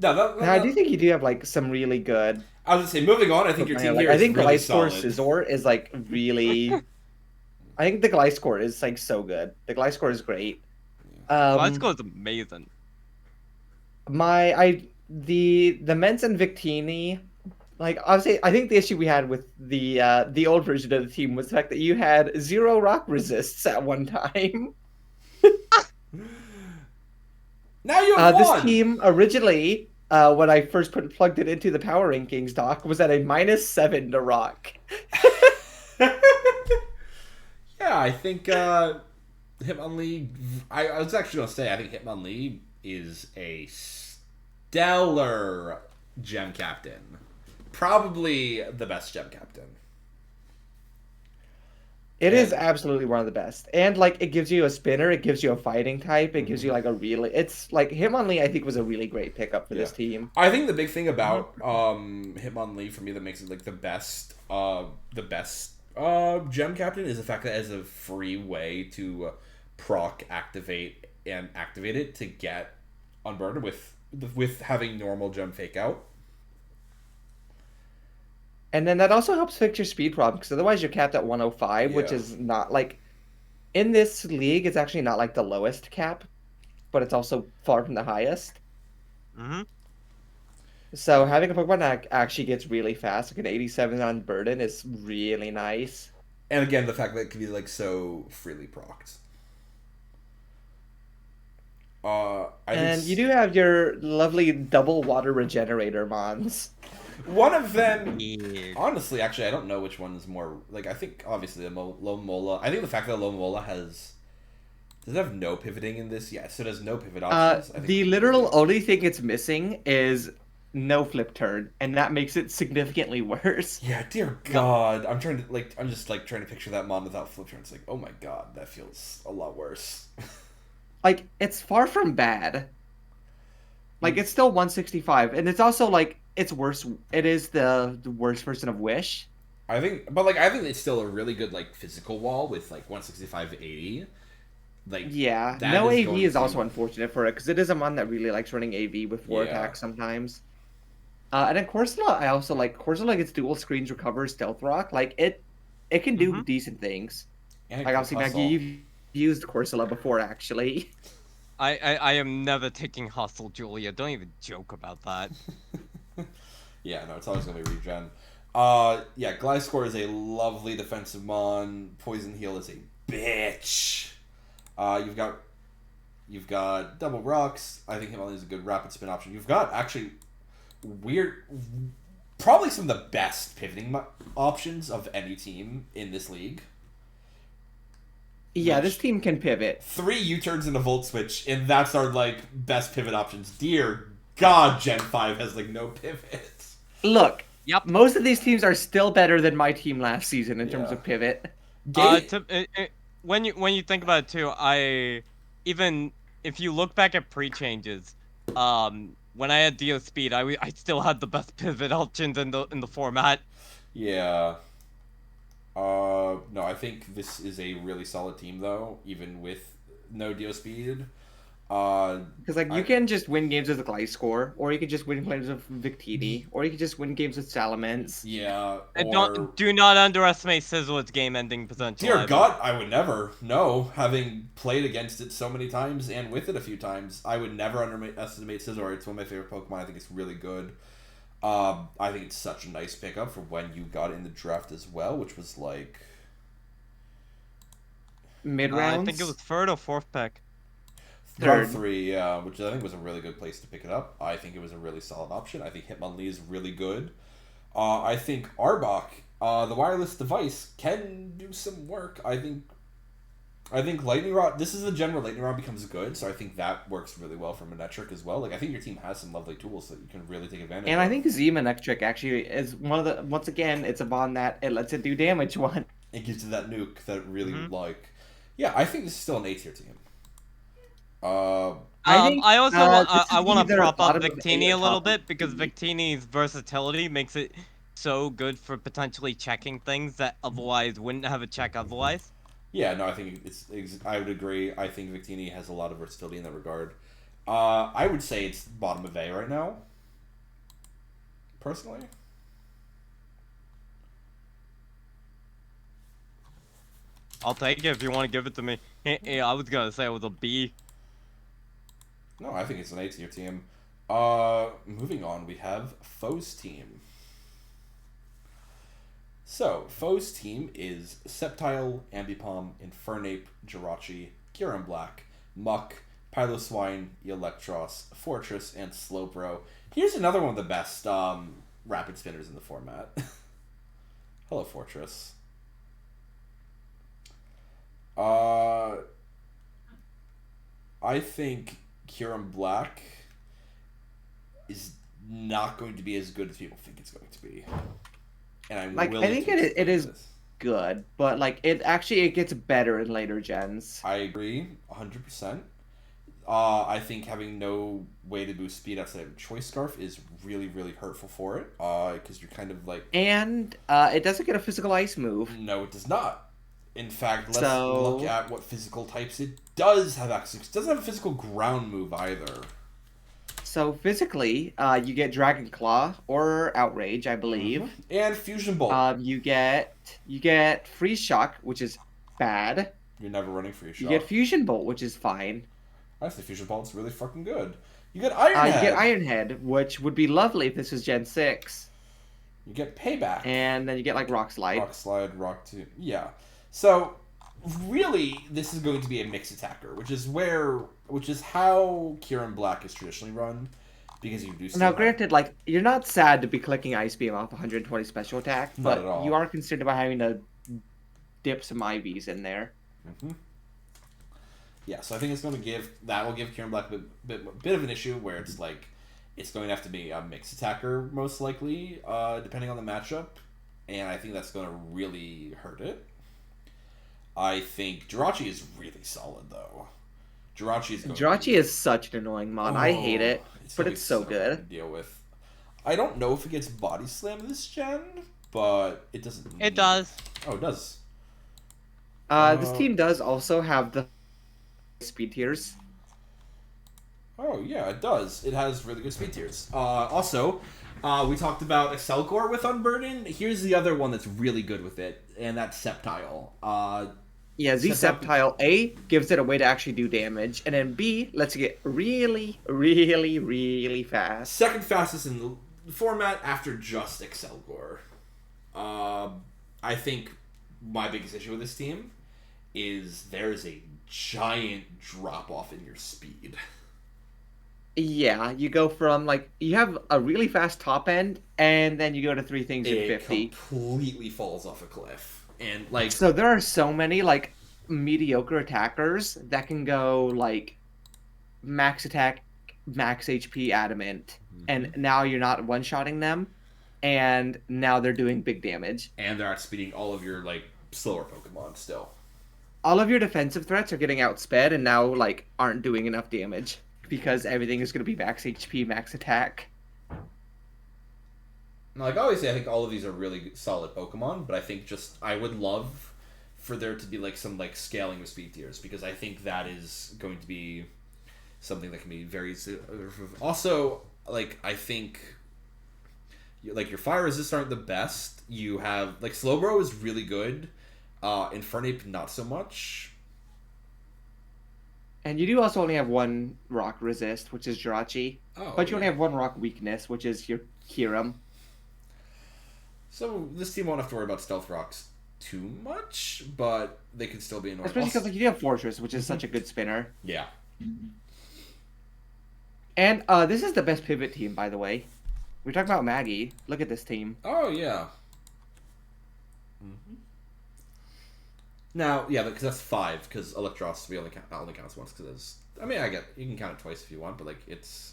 No, Now, I do think you do have like some really good. I was gonna say, moving on. I think your team Like, here I is think really Gliscor solid. Scizor is like really. I think the Gliscor is like so good. The Gliscor is great. Let's go is amazing. The Ments and Victini, like obviously, I think the issue we had with the old version of the team was the fact that you had 0 rock resists at one time. Now you have This one. team originally, when I first plugged it into the power rankings doc, was at a -7 to rock. Yeah, I think Hitmonlee. I was actually gonna say I think Hitmonlee is a stellar gem captain, probably the best gem captain. It is absolutely one of the best, and like it gives you a spinner, it gives you a fighting type, it gives you like a really. It's like Hitmonlee. I think was a really great pickup for this team. I think the big thing about Hitmonlee for me that makes it like the best gem captain is the fact that it has a free way to proc activate it to get unburdened with having normal gem fake out. And then that also helps fix your speed problem, because otherwise you're capped at 105, which Yeah. is not like in this league. It's actually not like the lowest cap, but it's also far from the highest. Mm-hmm. So having a Pokemon that actually gets really fast, like an 87 on burden, is really nice. And again, the fact that it can be like so freely procced. You do have your lovely double water regenerator mons. One of them, Yeah. honestly, actually, I don't know which one is more. Like, I think obviously the Lomola. I think the fact that Lomola does it have no pivoting in this? Yes, so it has no pivot options. I think The literal only thing it's missing is no flip turn, and that makes it significantly worse. Yeah, dear God, I'm just trying to picture that mon without flip turn. It's like, oh my God, that feels a lot worse. Like, it's far from bad. Like, it's still 165, and it's also like it's worse. It is the worst version of Wish. I think it's still a really good like physical wall with like 165 80. Like Yeah, that no is AV going is to- also unfortunate for it, because it is a mon that really likes running AV before Yeah. attack sometimes. And then Corsola, I also like. Corsola gets dual screens, recovers, stealth rock. Like it can do decent things. and Like obviously, hustle. Maggie, you've used Corsola before, actually. I am never taking Hustle, Julia. Don't even joke about that. Yeah, no, it's always gonna be regen. Yeah, Gliscor is a lovely defensive mon. Poison Heal is a bitch. You've got double rocks. I think Hitmonlee is a good rapid spin option. You've got actually probably some of the best pivoting options of any team in this league. Yeah, Which- this team can pivot. 3 U-turns and a Volt Switch, and that's our like best pivot options. Dear God, Gen 5 has like no pivots. Look, Yep. most of these teams are still better than my team last season in terms Yeah. of pivot. When you think about it too, even if you look back at pre-changes, when I had Dio speed, I still had the best pivot options in the format. Yeah. No, I think this is a really solid team though, even with no Dio speed. Because like you can just win games with the Gliscor, or you can just win games with Victini, or you can just win games with Salamence. Yeah, And or... do not underestimate Sizzle's game-ending potential. Dear either. God, I would never. No, having played against it so many times and with it a few times, I would never underestimate Scizor. It's one of my favorite Pokemon. I think it's really good. I think it's such a nice pickup for when you got it in the draft as well, which was like... Mid-rounds? I think it was third or fourth pick. Round 3, yeah, which I think was a really good place to pick it up. I think it was a really solid option. I think Hitmonlee is really good. I think Arbok, the wireless device, can do some work. I think Lightning Rod, this is the general Lightning Rod becomes good, so I think that works really well for Manectric as well. Like, I think your team has some lovely tools that you can really take advantage of. And I think Z-Manectric actually is one of the, once again, it's a bond that it lets it do damage one. It gives you that nuke that it really like. Yeah, I think this is still an A-tier team. I also I want to either prop up bottom of Victini A or a little top bit of because B. Victini's versatility makes it so good for potentially checking things that otherwise wouldn't have a check otherwise. Yeah, no, I think I would agree. I think Victini has a lot of versatility in that regard. I would say it's bottom of A right now. Personally. I'll take it if you want to give it to me. I was gonna say it was a B. No, I think it's an A-tier team. Moving on, we have Foe's team. So, Foe's team is Sceptile, Ambipom, Infernape, Jirachi, Kyurem Black, Muck, Piloswine, Electros, Fortress, and Slowbro. Here's another one of the best rapid spinners in the format. Hello, Fortress. I think Kyurem Black is not going to be as good as people think it's going to be. And I'm Like, willing I think to it explain is this. good, but like it gets better in later gens. I agree, 100%. I think having no way to boost speed outside of Choice Scarf is really, really hurtful for it. Because you're kind of like... And it doesn't get a physical ice move. No, it does not. In fact, let's So- look at what physical types it does have access to. It doesn't have a physical ground move either. So physically, you get Dragon Claw or Outrage, I believe. And Fusion Bolt. You get Freeze Shock, which is bad. You're never running Free You Shot. get Fusion Bolt, which is fine. I think Fusion Bolt's really fucking good. You get Iron You Head. get Iron Head, which would be lovely if this was Gen 6. You get Payback. And then you get like Rock Slide. Rock Slide, Rock 2. Yeah. So, really, this is going to be a mix attacker, which is how Kyurem Black is traditionally run. Because you do still Now, have- granted, like, you're not sad to be clicking Ice Beam off 120 special attack, Not but at all. you are concerned about having to dip some IVs in there. Yeah, so I think will give Kyurem Black a bit of an issue where it's like it's going to have to be a mix attacker most likely, depending on the matchup, and I think that's going to really hurt it. I think Jirachi is really solid though. Jirachi is such an annoying mod. I hate it, but it's so good. hard to deal with. I don't know if it gets Body Slam this gen, but it doesn't. It does. Oh, it does. This team does also have the speed tiers. Oh, yeah, it does. It has really good speed tiers. Also, we talked about Excelgor with Unburden. Here's the other one that's really good with it, and that's Sceptile. Yeah, Z-Sceptile A gives it a way to actually do damage, and then B lets you get really, really, really fast. Second fastest in the format after just Excelgor. I think my biggest issue with this team is there's a giant drop-off in your speed. Yeah, you go from, like, you have a really fast top end, and then you go to 3 things in 50. It completely falls off a cliff. And, like... So there are so many, like, mediocre attackers that can go, like, max attack, max HP adamant, and now you're not one-shotting them, and now they're doing big damage. And they're outspeeding all of your, like, slower Pokemon still. All of your defensive threats are getting outsped and now, like, aren't doing enough damage because everything is going to be max HP, max attack. Like, obviously, I think all of these are really solid Pokemon, but I think I would love for there to be, like, some, like, scaling of speed tiers, because I think that is going to be something that can be very also like I think like your fire resists aren't the best. You have like Slowbro is really good. Infernape not so much. And you do also only have one rock resist, which is Jirachi. Oh, But you only yeah. have one rock weakness, which is your Hiram. So this team won't have to worry about stealth rocks too much, but they could still be annoying. Especially because like, you do have Fortress, which is such a good spinner. Yeah. And this is the best pivot team, by the way. We're talking about Maggie. Look at this team. Oh yeah. Now, yeah, because that's 5. Because Electros we only counts once. Because I mean, I get you can count it twice if you want, but like it's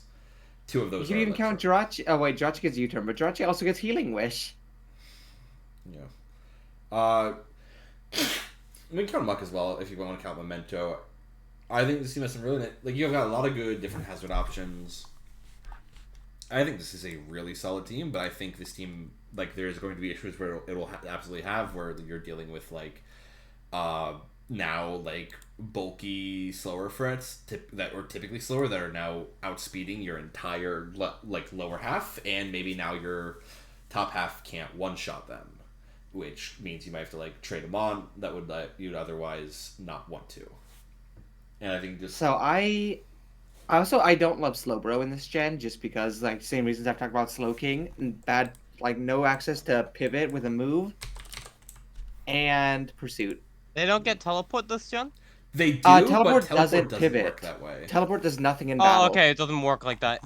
2 of You those. can are even count Jirachi. Oh wait, Jirachi gets U-turn, but Jirachi also gets Healing Wish. Yeah. We can count Muck as well if you want to count Memento. I think this team has some really like you've got a lot of good different hazard options. I think this is a really solid team, but I think this team like there's going to be issues where it'll absolutely have where you're dealing with like now like bulky slower threats that were typically slower that are now outspeeding your entire like lower half, and maybe now your top half can't one-shot them, which means you might have to like trade them on that would you'd otherwise not want to. And I think just So I don't love Slowbro in this gen just because like same reasons I've talked about Slow King and bad like no access to pivot with a move and Pursuit. They don't get teleport this gen? they do, Teleport but doesn't doesn't pivot. work that way. Teleport does nothing in battle. Oh, okay, it doesn't work like that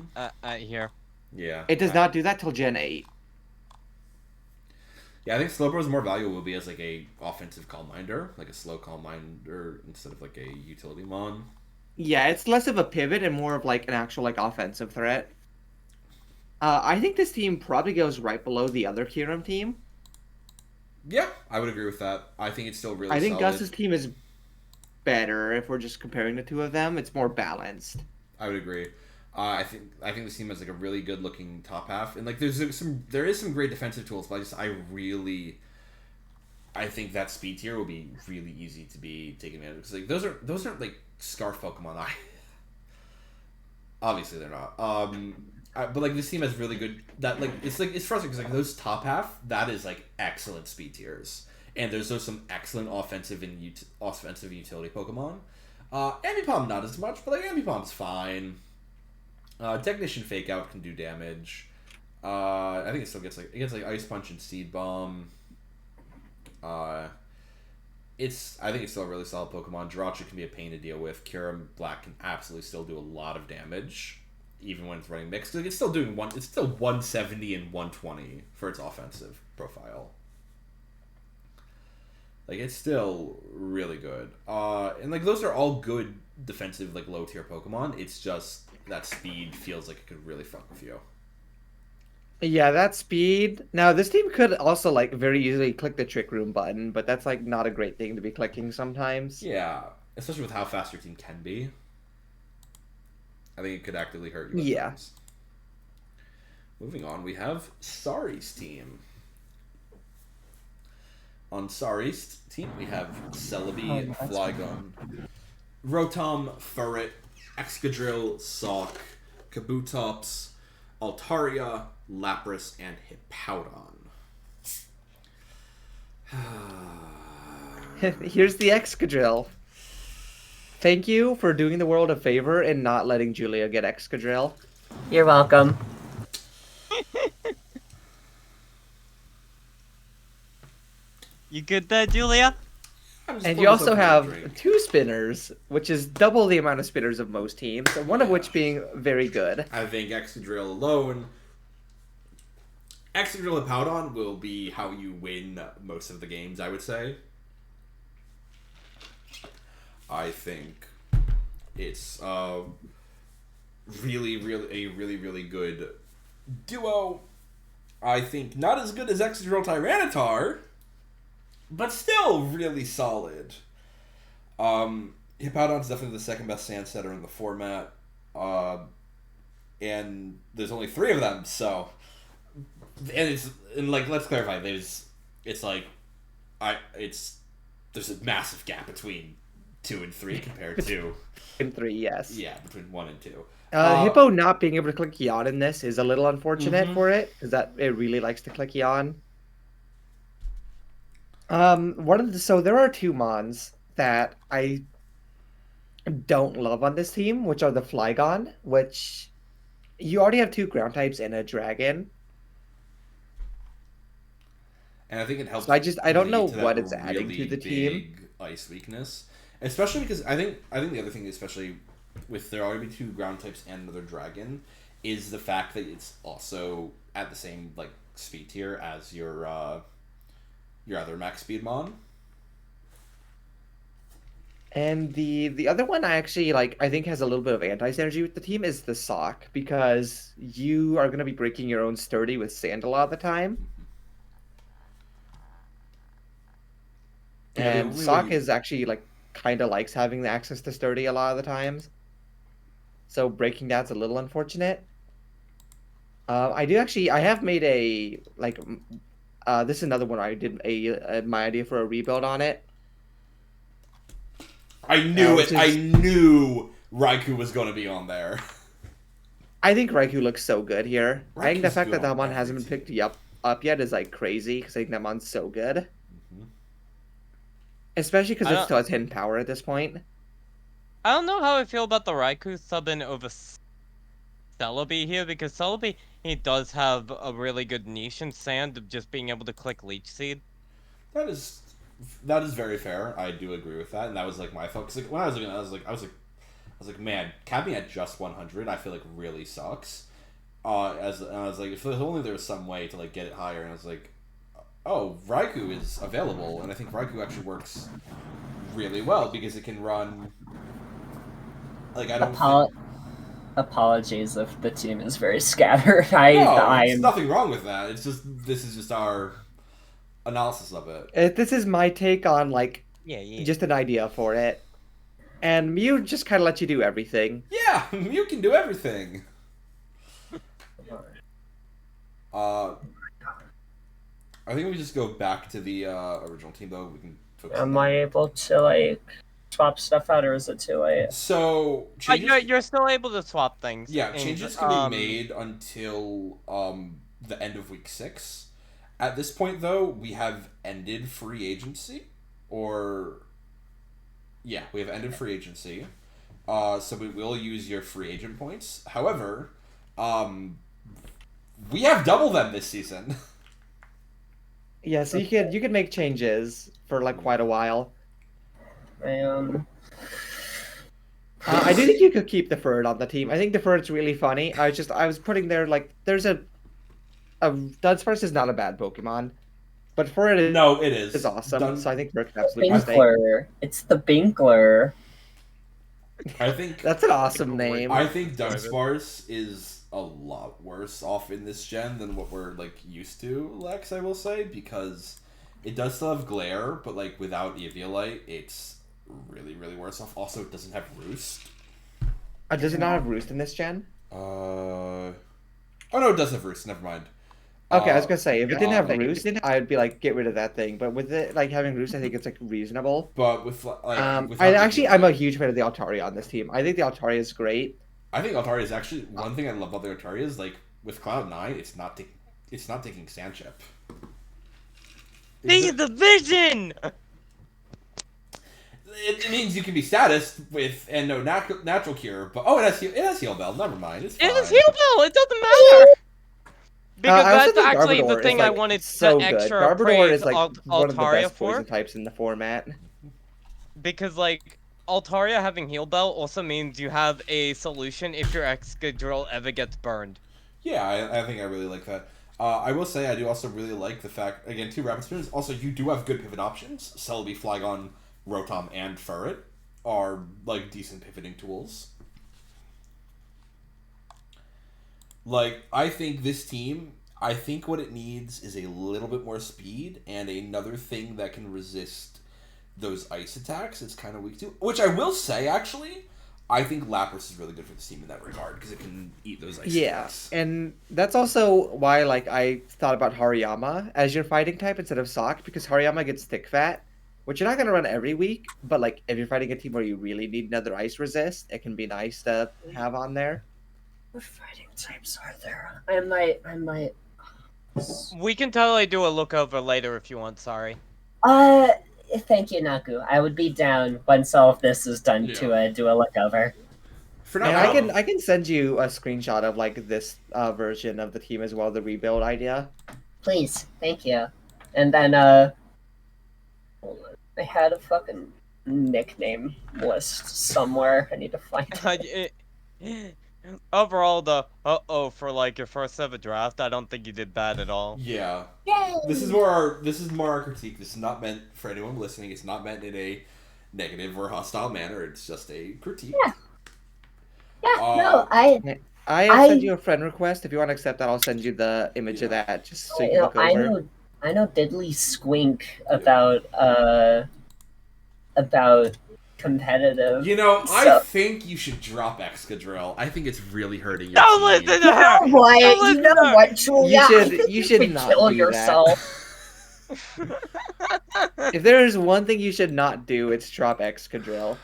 here. Yeah, It does not do that till Gen 8. Yeah, I think Slowbro is more valuable will be as like a offensive Calm Minder, like a slow Calm Minder instead of like a utility mon. Yeah, it's less of a pivot and more of like an actual like offensive threat. I think this team probably goes right below the other Kiram team. Yeah, I would agree with that. I think it's still really I think solid. Gus's team is better if we're just comparing the two of them. It's more balanced. I would agree. I think this team has like a really good looking top half, and like there is some great defensive tools, but I think that speed tier will be really easy to be taken advantage of because like those aren't like Scarf Pokemon. Obviously they're not. But like this team has really good it's frustrating because like those top half that is like excellent speed tiers, and there's some excellent offensive and offensive utility Pokemon. Ambipom not as much, but like Ambipom's fine. Technician Fake Out can do damage. I think it still gets like Ice Punch and Seed Bomb. I think it's still a really solid Pokemon. Jirachi can be a pain to deal with. Kyurem Black can absolutely still do a lot of damage, even when it's running mixed. Like, it's still 170 and 120 for its offensive profile. Like it's still really good. And like those are all good defensive like low tier Pokemon. It's just that speed feels like it could really fuck with you. Yeah, that speed. Now, this team could also like very easily click the Trick Room button, but that's like not a great thing to be clicking sometimes. Yeah, especially with how fast your team can be. I think it could actively hurt you. At Yeah. times. Moving on, we have Sari's team. On Sari's team, we have Celebi, Flygon, Rotom, Furret, Excadrill, Sawk, Kabutops, Altaria, Lapras, and Hippowdon. Here's the Excadrill. Thank you for doing the world a favor and not letting Julia get Excadrill. You're welcome. You good there, Julia? And you also have 2 spinners, which is double the amount of spinners of most teams, and one of which being very good. I think Excadrill alone. Excadrill Hippowdon will be how you win most of the games, I would say. I think it's really good duo. I think not as good as Excadrill Tyranitar, but still really solid. Hippowdon's definitely the second best sand setter in the format. And there's only 3 of them, so let's clarify, there's a massive gap between 2 and 3 compared to In 3, yes. between 1 and 2. Hippo not being able to click Yawn in this is a little unfortunate Mhm. for it, because it really likes to click Yawn. So there are 2 mons that I don't love on this team, which are the Flygon, which you already have 2 ground types and a dragon. And I think it helps. So I don't lead know to that what it's adding to really the team. big ice weakness, especially because I think the other thing, especially with there already be 2 ground types and another dragon, is the fact that it's also at the same like speed tier as your other max speed mon. And the other one I actually like, I think has a little bit of anti-synergy with the team is the Sock, because you are going to be breaking your own sturdy with sand a lot of the time. Yeah, the And only Sock way- is actually like kind of likes having the access to sturdy a lot of the times. So breaking that's a little unfortunate. I have made a like this is another one I did my idea for a rebuild on it. I knew which it. I is- knew Raikou was going to be on there. I think Raikou looks so good here. I think the Raikou's fact good that on that one every hasn't been team. picked up yet is like crazy, because I think that one's so good. Mhm. Especially because I it don't- still has hidden power at this point. I don't know how I feel about the Raikou subbing over Celebi here, because Celebi, he does have a really good niche in sand of just being able to click Leech Seed. That is very fair. I do agree with that, and that was like my thought. Because like, when I was looking, I was like, man, capping at just 100, I feel like really sucks. And I was like, if only there was some way to like get it higher. And I was like, oh, Raikou is available, and I think Raikou actually works really well because it can run. Like I don't. Apologies if the team is very scattered. I There's am nothing wrong with that. It's just this is just our analysis of it. This is my take on like Yeah. just an idea for it. And Mew just kind of lets you do everything. Yeah, you can do everything. I think we just go back to the original team though. We can. Focus on am that. I able to like swap stuff out, or is it too late? So changes, You're still able to swap things. yeah, and, changes can be made until the end of week 6. At this point, though, we have ended free agency, we have ended free agency. So we will use your free agent points. However, we have double them this season. Yeah, so you could make changes for like quite a while. I do think you could keep the Ferd on the team. I think the Ferd's really funny. I was putting there like there's a Dunsparce is not a bad Pokemon, but Ferd is No, it is. awesome. So I think Ferd can absolutely stay. Binkler. It's the Binkler. I think That's an awesome name. I think Dunsparce is a lot worse off in this gen than what we're like used to, Lex, I will say, because it does still have Glare, but like without Eviolite, it's really, really worse off. Also, it doesn't have Roost. Does it not have Roost in this gen? Oh no, it does have Roost. Never mind. Okay, I was gonna say if it didn't have Roost, I'd be like get rid of that thing. But with it like having Roost, I think it's like reasonable. But with like, I'm a huge fan of the Altaria on this team. I think the Altaria is great. I think Altaria is actually one thing I love about the Altaria is like with Cloud9, it's not taking Sand Chip. See the vision! It means you can be status with and no natural cure, but it has Heal Bell. Never mind, it's fine. It is Heal Bell! It doesn't matter! Because I also that's think actually Garbodor the is, thing I like, wanted so the good. extra Garbodor praise is like one of the Altaria best for. poison types in the format. Because, like, Altaria having Heal Bell also means you have a solution if your Excadrill ever gets burned. Yeah, I think I really like that. I will say I do also really like the fact, again, 2 Rapid Spoons. Also, you do have good pivot options. Celebi, Flygon, Rotom, and Furret are, like, decent pivoting tools. Like, I think this team, I think what it needs is a little bit more speed and another thing that can resist those ice attacks. It's kind of weak to. Which I will say, actually, I think Lapras is really good for this team in that regard because it can eat those ice attacks. And that's also why like I thought about Hariyama as your fighting type instead of Sock, because Hariyama gets thick fat, which you're not gonna run every week, but like if you're fighting a team where you really need another ice resist, it can be nice to have on there. What fighting types are there? I might. We can totally do a look over later if you want, sorry. Thank you, Naku. I would be down once all of this is done to do a look over. For now, And I can send you a screenshot of like this version of the team as well, the rebuild idea. Please, thank you. And then hold on. I had a fucking nickname list somewhere. I need to find it. Overall, for like your first ever draft, I don't think you did bad at all. Yeah. Yay! This is more our critique. This is not meant for anyone listening. It's not meant in a negative or hostile manner. It's just a critique. Yeah. No, I sent you a friend request. If you want to accept that, I'll send you the image of that just so you can look over. I know diddly squink about competitive. You know, I think you should drop Excadrill. I think it's really hurting your Don't team. listen to her! You know what, Julia? You should not kill do yourself. that. If there is one thing you should not do, it's drop Excadrill.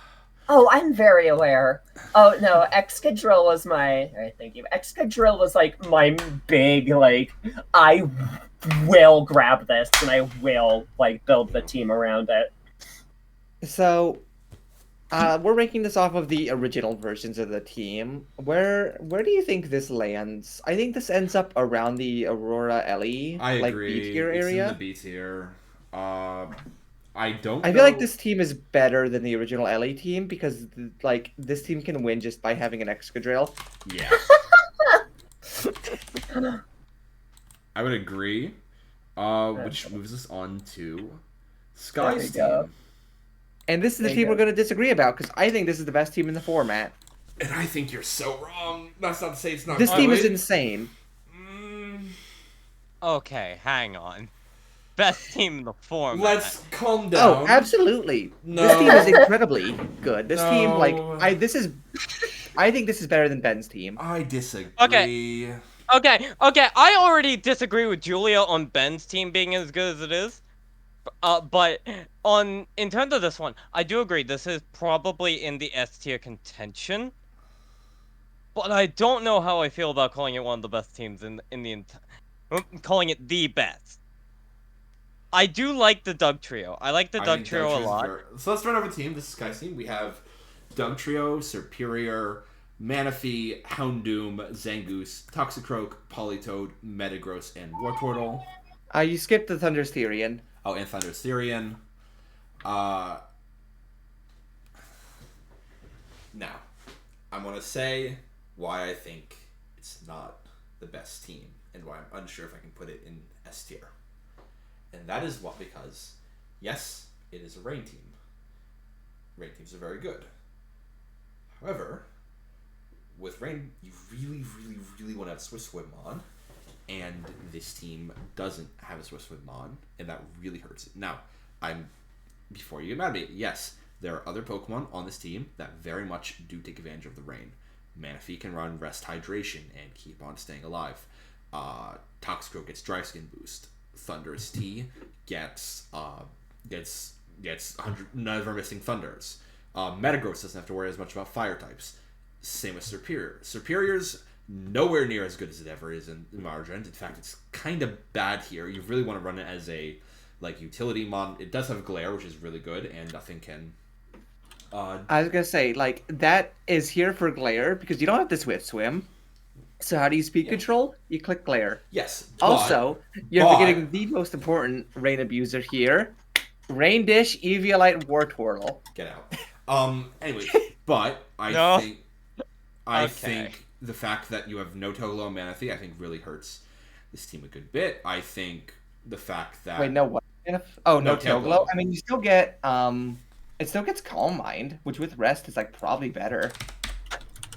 Oh, I'm very aware. Oh no, Excadrill was my. Alright, thank you. Excadrill was like my big like. I will grab this and I will like build the team around it. So, we're ranking this off of the original versions of the team. Where do you think this lands? I think this ends up around the Aurora Ellie, I like agree. B tier It's area. in the B tier. I don't. I feel like this team is better than the original Ellie team because like this team can win just by having an Excadrill. Yeah. I would agree. Which moves us on to Skye's team. And this is the team we're going to disagree about because I think this is the best team in the format. And I think you're so wrong. That's not to say it's not. This team is good. insane. Okay, hang on. Best team in the format. Let's calm down. Oh, absolutely. No. This team is incredibly good. This team, No. like, I think this is better than Ben's team. I disagree. Okay, I already disagree with Julia on Ben's team being as good as it is. But in terms of this one, I do agree this is probably in the S tier contention. But I don't know how I feel about calling it one of the best teams calling it the best. I do like the Doug Trio. I like the Doug Trio a lot. So let's run over the team. This is Skye's team. We have Doug Trio, Superior, Manaphy, Houndoom, Zangoose, Toxicroak, Politoed, Metagross, and Wartortle. You skipped the Thundersterian. Oh, and Thundersterian. Now, I'm going to say why I think it's not the best team and why I'm unsure if I can put it in S tier. And that is because, yes, it is a rain team. Rain teams are very good. However, with rain, you really, really, really want to have Swift Swim on, and this team doesn't have a Swift Swim on, and that really hurts it. Now, before you get mad at me, yes, there are other Pokemon on this team that very much do take advantage of the rain. Manaphy can run Rest Hydration and keep on staying alive. Toxicroak gets Dry Skin Boost. Thunderous T gets 100 never missing Thunders. Metagross doesn't have to worry as much about fire types. Same with Superior. Superior's nowhere near as good as it ever is in Margent. In fact, it's kind of bad here. You really want to run it as a utility mod. It does have Glare, which is really good, and nothing can. I was gonna say that is here for Glare because you don't have to Swift Swim. So how do you speed control? You click Glare. Yes. Also, you're forgetting the most important rain abuser here. Rain Dish, Eviolite, Wartortle. Get out. Anyway, but I think the fact that you have no Togolo and Manaphy, I think really hurts this team a good bit. I think the fact that Wait, no what? Oh, no Tailglow. Tailglow. I mean, you still get it still gets Calm Mind, which with Rest is like probably better.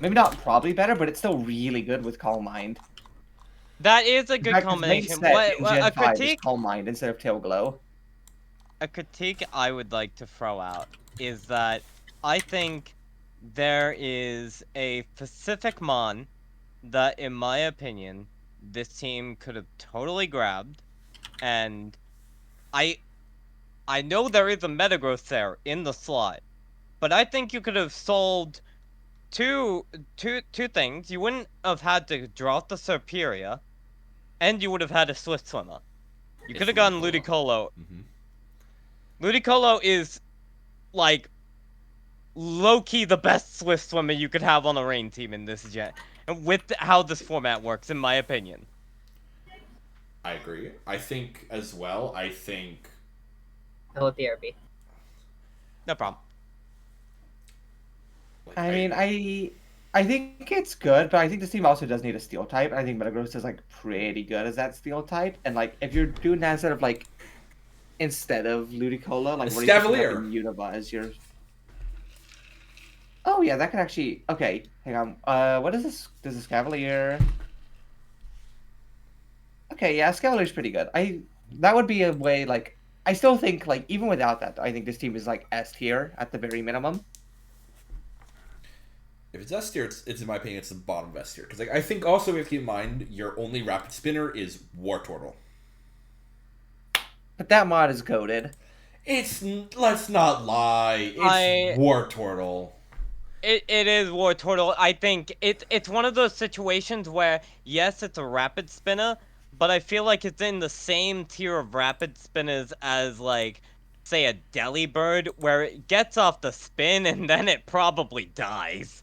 Maybe not probably better, but it's still really good with Calm Mind. That is a good combination. A critique? Calm Mind instead of Tailglow. A critique I would like to throw out is that I think there is a specific mon that, in my opinion, this team could have totally grabbed, and I I know there is a Metagross there in the slot, but I think you could have solved two things. You wouldn't have had to draw the Serperior, and you would have had a Swift Swimmer. You could have gotten Ludicolo. Ludicolo is, like, low-key the best Swift Swimmer you could have on a Rain team in this gen. With how this format works, in my opinion. I agree. I think as well, Hello, BRB. No problem. I mean, I think it's good, but I think this team also does need a steel type. I think Metagross is like pretty good as that steel type, and like if you're doing that instead of Ludicolo, like what Scavalier. Unova as your. Oh yeah, that could actually. Okay, hang on. What is this? This is Scavalier. Okay, yeah, Scavalier's pretty good. That would be a way like I still think like even without that, I think this team is like S tier at the very minimum. If it's S tier, it's in my opinion, it's the bottom of S tier. Because like I think also we have to keep in mind your only rapid spinner is Wartortle. But that mod is coded. Let's not lie. It's Wartortle. It is Wartortle. I think it's one of those situations where yes, it's a rapid spinner, but I feel like it's in the same tier of rapid spinners as like say a Delibird, where it gets off the spin and then it probably dies.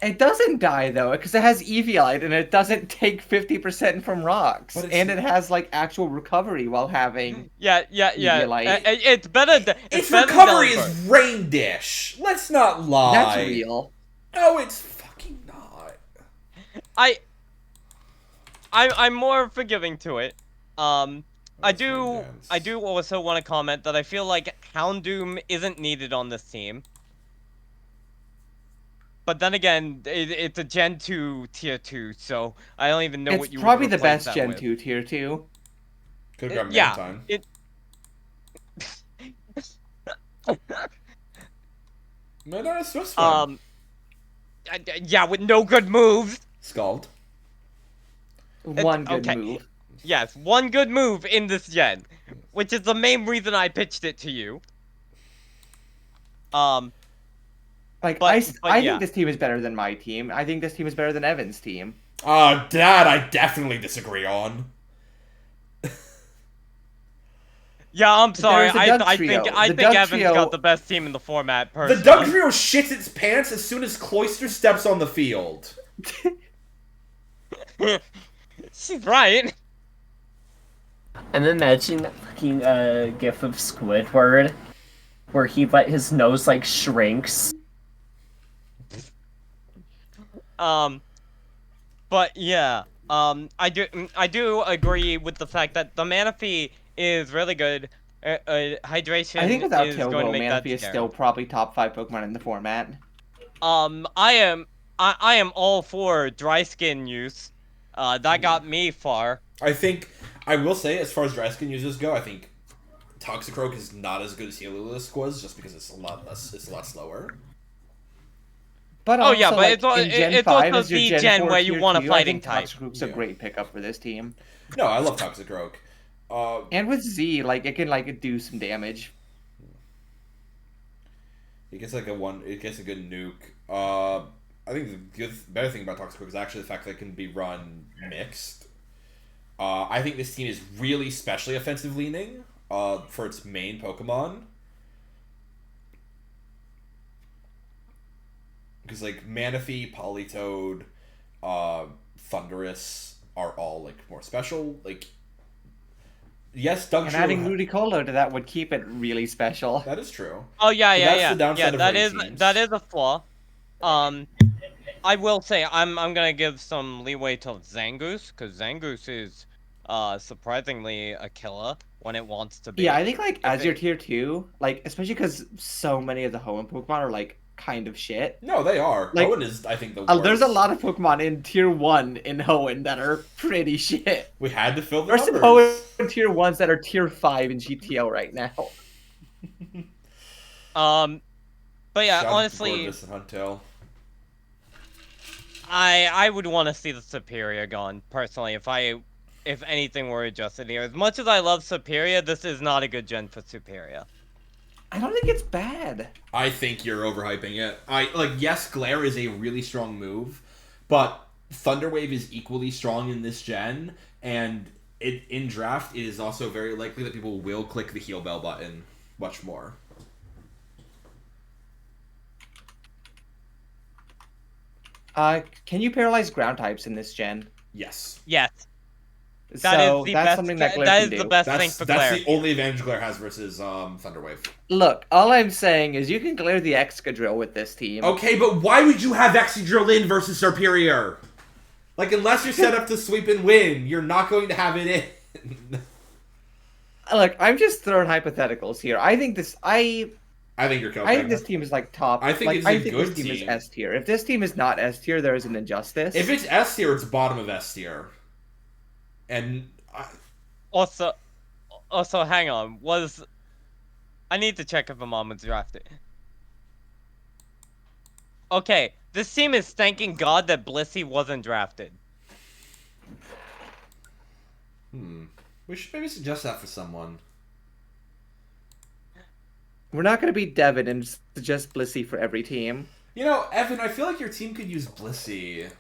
It doesn't die though, because it has Eviolite and it doesn't take 50% from rocks, and it has like actual recovery while having. Yeah. Eviolite. It's better. Its recovery is Rain Dish. Let's not lie. That's real. No, it's fucking not. I'm more forgiving to it. I do also want to comment that I feel like Houndoom isn't needed on this team. But then again, it's a Gen 2 Tier 2, so I don't even know what you would probably the replace best that Gen with. 2 Tier 2. Could have got Yeah, time. No, no, it's Swift Swim. Yeah, with no good moves. Scald. One good okay. move. Yes, one good move in this gen, which is the main reason I pitched it to you. Like, But I yeah. think this team is better than my team. I think this team is better than Evan's team. That I definitely disagree on. Yeah, I'm sorry. There's the Doug I trio. think The Doug Evan's trio- got the best team in the format. The Personally. Doug Trio shits its pants as soon as Cloyster steps on the field. She's right. And imagine that fucking gif of Squidward, where he let his nose like shrinks. But yeah, I do agree with the fact that the Manaphy is really good. Hydration I think without is going to Kyogo, make that Manaphy is scary. still probably top 5 Pokemon in the format. I am all for dry skin use. That got me far. I will say, as far as dry skin users go, I think Toxicroak is not as good as Heliolisk was, just because it's a lot slower. But Oh, also, yeah, but like, it's al- in Gen it's 5 also as your the Gen gen 4 where you Tier want a 2, fighting I think type. Toxicroak's a great pickup for this team. No, I love Toxicroak. And with Z, like, it can, like, do some damage. It gets like it gets a good nuke. I think the better thing about Toxicroak is actually the fact that it can be run mixed. I think this team is really specially offensive leaning for its main Pokemon. Because like Manaphy, Politoed, Thundurus are all like more special. Like, yes, Doug And Trio adding Ludicolo to that would keep it really special. That is true. Oh yeah, But yeah, that's yeah. the downside of that raid is teams. that is a flaw. I will say I'm gonna give some leeway to Zangoose, because Zangoose is surprisingly a killer when it wants to be. Yeah, I think, like, as it- your Tier 2, like, especially because so many of the Hoenn Pokemon are, like, kind of shit. No, they are. Like, Hoenn is, I think, the worst. There's a lot of Pokemon in Tier 1 in Hoenn that are pretty shit. We had to fill the There's some numbers. Hoenn Tier 1s that are Tier 5 in GTO right now. But yeah, Shout out to honestly, Gorgeous and Huntail. I would want to see the Superior gone personally. If I if anything were adjusted here. As much as I love Superior, this is not a good gen for Superior. I don't think it's bad. I think you're overhyping it. Yes, Glare is a really strong move, but Thunderwave is equally strong in this gen, and in draft it is also very likely that people will click the heal bell button much more. Can you paralyze ground types in this gen? Yes. Yes. So That's that's something that Glare that can is do. the best thing That's for Glare. the only advantage Glare has versus Thunderwave. Look, all I'm saying is you can Glare the Excadrill with this team. Okay, but why would you have Excadrill in versus Superior? Like, unless you're set up to sweep and win, you're not going to have it in. Look, I'm just throwing hypotheticals here. I think this you're coping. I think this team is like top. I think like, it's I a think good this team is team. S tier. If this team is not S tier, there is an injustice. If it's S tier, it's bottom of S tier. And Also, hang on. I need to check if Amon was drafted. Okay, this team is thanking God that Blissey wasn't drafted. we should maybe suggest that for someone. We're not going to beat Devin and suggest Blissey for every team. You know, Evan, I feel like your team could use Blissey.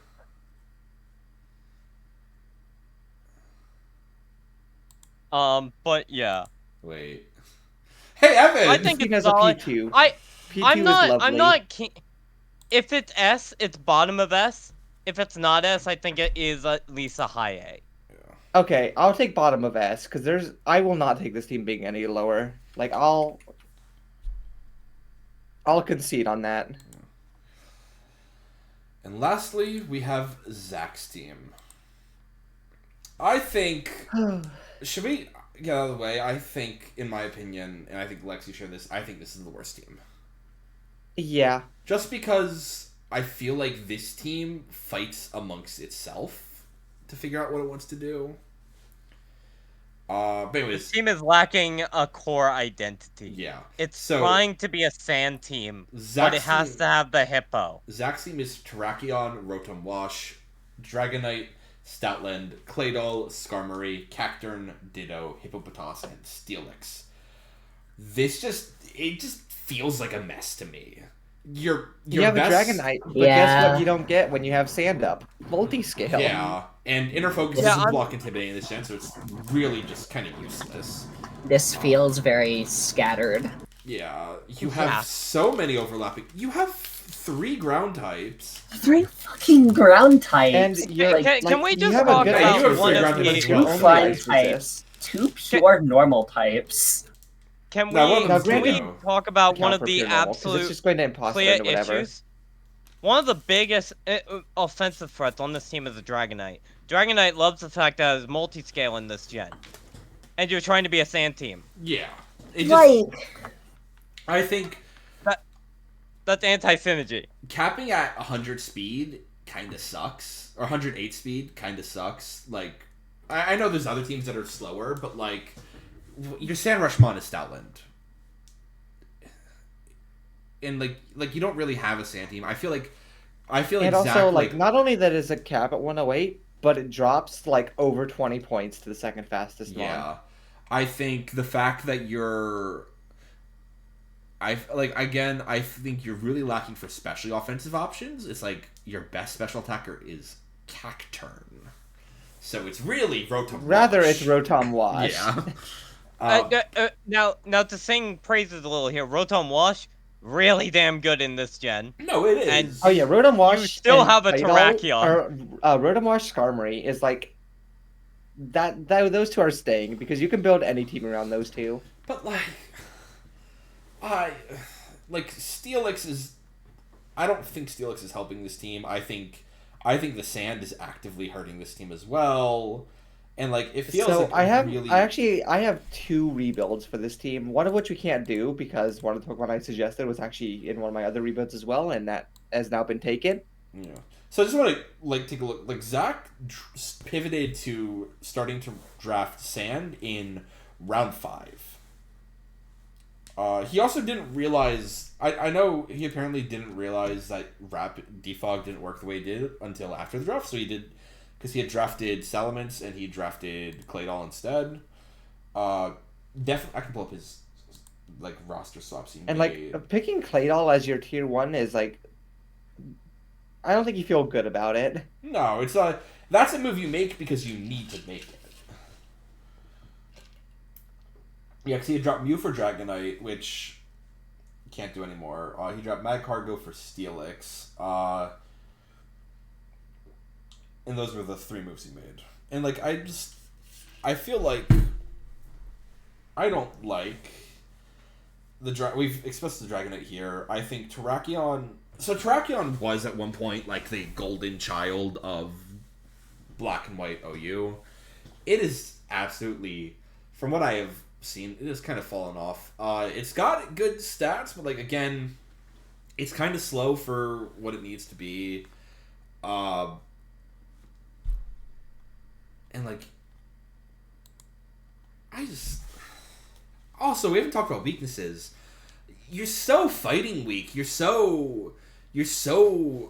But yeah. Wait. Hey, Evan! I think This team it's has a solid. P2. P2 I'm is not. lovely. I'm not keen. If it's S, it's bottom of S. If it's not S, I think it is at least a high A. Okay, I'll take bottom of S because I will not take this team being any lower. Like I'll concede on that. And lastly, we have Zach's team. I think... should we get out of the way? I think, in my opinion, and I think Lexi shared this, I think this is the worst team. Yeah. Just because I feel like this team fights amongst itself to figure out what it wants to do. But anyways, This team is lacking a core identity. yeah. It's So, trying to be a sand team, but Zach's it has team- to have the hippo. Zach's team is Terrakion, Rotom Wash, Dragonite, Stoutland, Claydol, Skarmory, Cacturn, Ditto, Hippopotas, and Steelix. It just feels like a mess to me. You have best, a Dragonite, but guess Yeah. what you don't get when you have Sand Up? Multi-scale. Yeah, and Inner Focus Yeah, isn't I'm- block intimidating in this gen, so it's really just kind of useless. This feels very scattered. Yeah, you Yeah. have so many overlapping. You have 3 ground types. 3 fucking ground types. And you're like, Can we you just have a talk good about ice one resist of the- because two you're only flying ice types, resist. 2 pure normal types. Can we, Now, one of them's can we Ditto. talk about one Count of for the pure normal, 'cause it's absolute just going to imposter clear into whatever. issues? One of the biggest offensive threats on this team is the Dragonite. Dragonite loves the fact that it's multi-scale in this gen. And you're trying to be a sand team. Yeah. It just, Like, I think That's anti-synergy. capping at 100 speed kind of sucks. Or 108 speed kind of sucks. Like, I know there's other teams that are slower, but, like, your Sandrushmon is Stoutland. And, like you don't really have a sand team. I feel like And Zach, also, like, not only that is a cap at 108, but it drops, like, over 20 points to the second fastest one. yeah. I think the fact that I think you're really lacking for specially offensive options. It's like your best special attacker is Cacturn. So it's really Rotom Rather, Wash. it's Rotom Wash. Yeah. Now to sing praises a little here, Rotom Wash, really damn good in this gen. No, it is. And- Oh yeah, Rotom Wash. You still and have a Claydol Terrakion. Or, Rotom Wash Skarmory is like that. Those two are staying because you can build any team around those two. But Steelix is. I don't think Steelix is helping this team. I think the sand is actively hurting this team as well. And like it feels So like I have really... I have 2 rebuilds for this team. One of which we can't do because one of the Pokemon I suggested was actually in one of my other rebuilds as well, and that has now been taken. Yeah. So I just want to take a look. Like Zach pivoted to starting to draft sand in round 5. He also didn't realize. I know he apparently didn't realize that Rapid Defog didn't work the way it did until after the draft. So he did because he had drafted Salamence and he drafted Claydol instead. Definitely, I can pull up his like roster swaps he And made. like picking Claydol as your tier 1 is like, I don't think you feel good about it. No, it's not. That's a move you make because you need to make it. Yeah, because he had dropped Mew for Dragonite, which can't do anymore. He dropped Mad Cargo for Steelix. And those were the 3 moves he made. And like, I feel like I don't like we've expressed the Dragonite here. I think Terrakion. So Terrakion was at one point like the golden child of Black and White OU. It is absolutely, from what I have seen, it has kind of fallen off. It's got good stats, but like again, it's kind of slow for what it needs to be. And like, also, we haven't talked about weaknesses. You're so fighting weak. You're so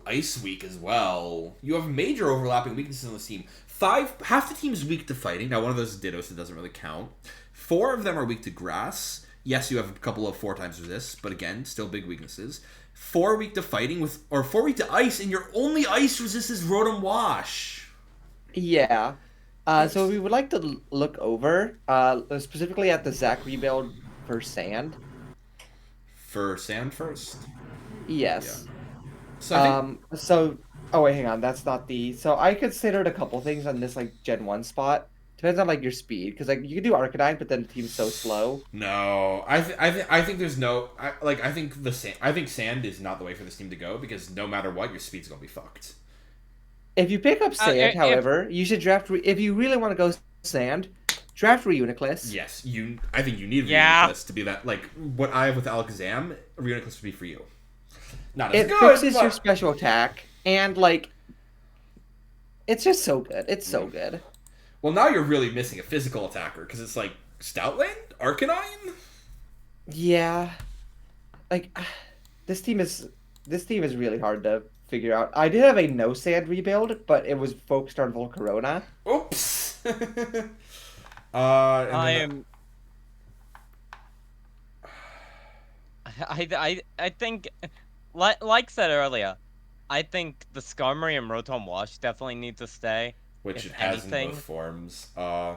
ice weak as well. You have major overlapping weaknesses on this team. Half the team is weak to fighting. Now, one of those is Ditto, so it doesn't really count. 4 of them are weak to grass. Yes, you have a couple of 4 times resists, but again, still big weaknesses. 4 weak to fighting 4 weak to ice, and your only ice resist is Rotom Wash. Yeah. So we would like to look over, specifically at the Zac rebuild for Sand. For Sand first? Yes. Yeah. So oh wait, hang on, that's not the, so I considered a couple things on this, like, Gen 1 spot. Depends on, like, your speed, because, like, you can do Arcanine, but then the team's so slow. No, I think there's no, I think Sand is not the way for this team to go, because no matter what, your speed's gonna be fucked. If you pick up Sand, however, you should draft, if you really want to go Sand, draft Reuniclus. Yes, I think you need Reuniclus to be that, like, what I have with Alakazam, Reuniclus would be for you. Not as it good, fixes your special attack, and, like, it's just so good. It's so good. Well, now you're really missing a physical attacker, because it's like, Stoutland? Arcanine? Yeah. Like, this team is really hard to figure out. I did have a no Sand rebuild, but it was focused on Volcarona. Oops! I think, like said earlier, I think the Skarmory and Rotom Wash definitely need to stay. Which it has in both forms. I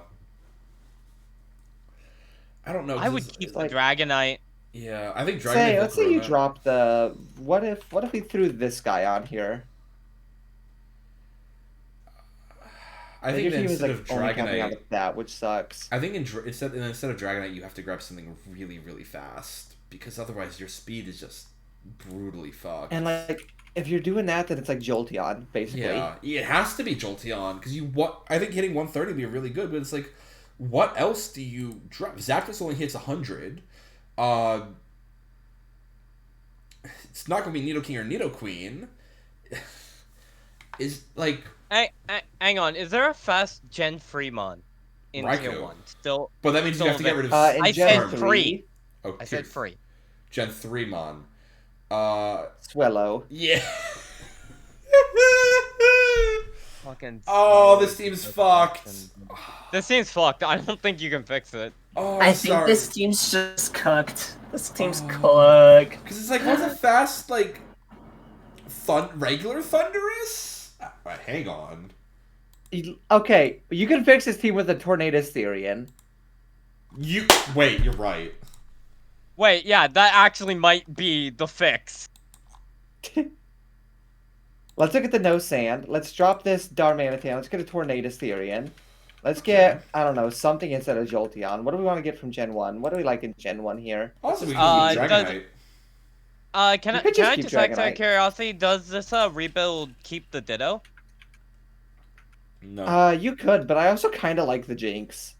don't know. I would keep the Dragonite. Yeah, I think Dragonite. Let's say you drop the. What if we threw this guy on here? I think your team is instead like of only coming out Dragonite, with that, which sucks. I think instead of Dragonite, you have to grab something really, really fast, because otherwise your speed is just brutally fucked. And like, if you're doing that, then it's like Jolteon, basically. Yeah, it has to be Jolteon, because I think hitting 130 would be really good, but it's like, what else do you drop? Zapdos only hits 100. It's not gonna be Nidoking or Nidoqueen. Is like. Hang on, is there a fast Gen Fremon in Raikou. Tier 1? Still. But that means you have to get rid of. I said 3. Oh, I said 3. Gen 3 Mon. Swellow. Yeah. Fucking. Oh, this team's fucked. This team's fucked. I don't think you can fix it. Oh, I think this team's just cooked. This team's cooked. Because it's like, what's a fast, like, regular Thundurus? Hang on. Okay, you can fix this team with a Tornadus Therian. Wait, you're right. Wait, yeah, that actually might be the fix. Let's look at the no Sand. Let's drop this Darmanitan. Let's get a Tornadus Therian. Let's get, I don't know, something instead of Jolteon. What do we want to get from Gen 1? What do we like in Gen 1 here? Also, we can keep Dragonite. Can I just act out of curiosity, does this rebuild keep the Ditto? No. You could, but I also kind of like the Jinx.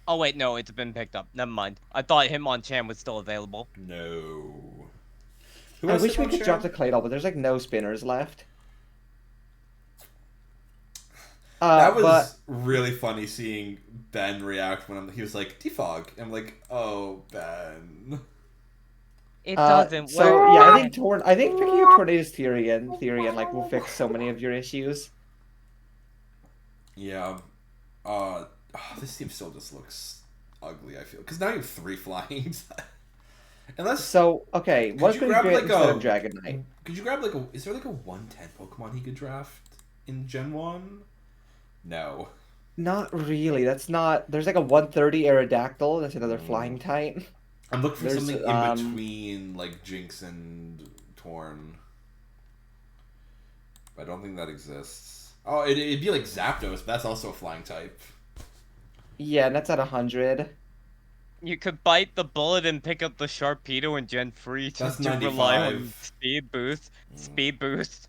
Oh wait, no, it's been picked up. Never mind. I thought Hitmonchan was still available. No. I wish we could drop the Claydol, but there's like no spinners left. That was really funny seeing Ben react when he was like, Defog. I'm like, oh, Ben. It doesn't So work. yeah, I think picking up Tornado's Theory like will fix so many of your issues. Yeah. This team still just looks ugly, I feel. Because now you have 3 flyings. Unless... So, okay, what could you grab, get like, instead of Dragonite? Could you grab, like, a... Is there, like, a 110 Pokemon he could draft in Gen 1? No. Not really. That's not... There's like a 130 Aerodactyl. That's another flying type. I'm looking for There's, something in between, like, Jinx and Torn. But I don't think that exists. Oh, it'd be like Zapdos, but that's also a flying type. Yeah, and that's at 100. You could bite the bullet and pick up the Sharpedo in Gen 3 That's just to rely on 95. speed boost. Speed boost.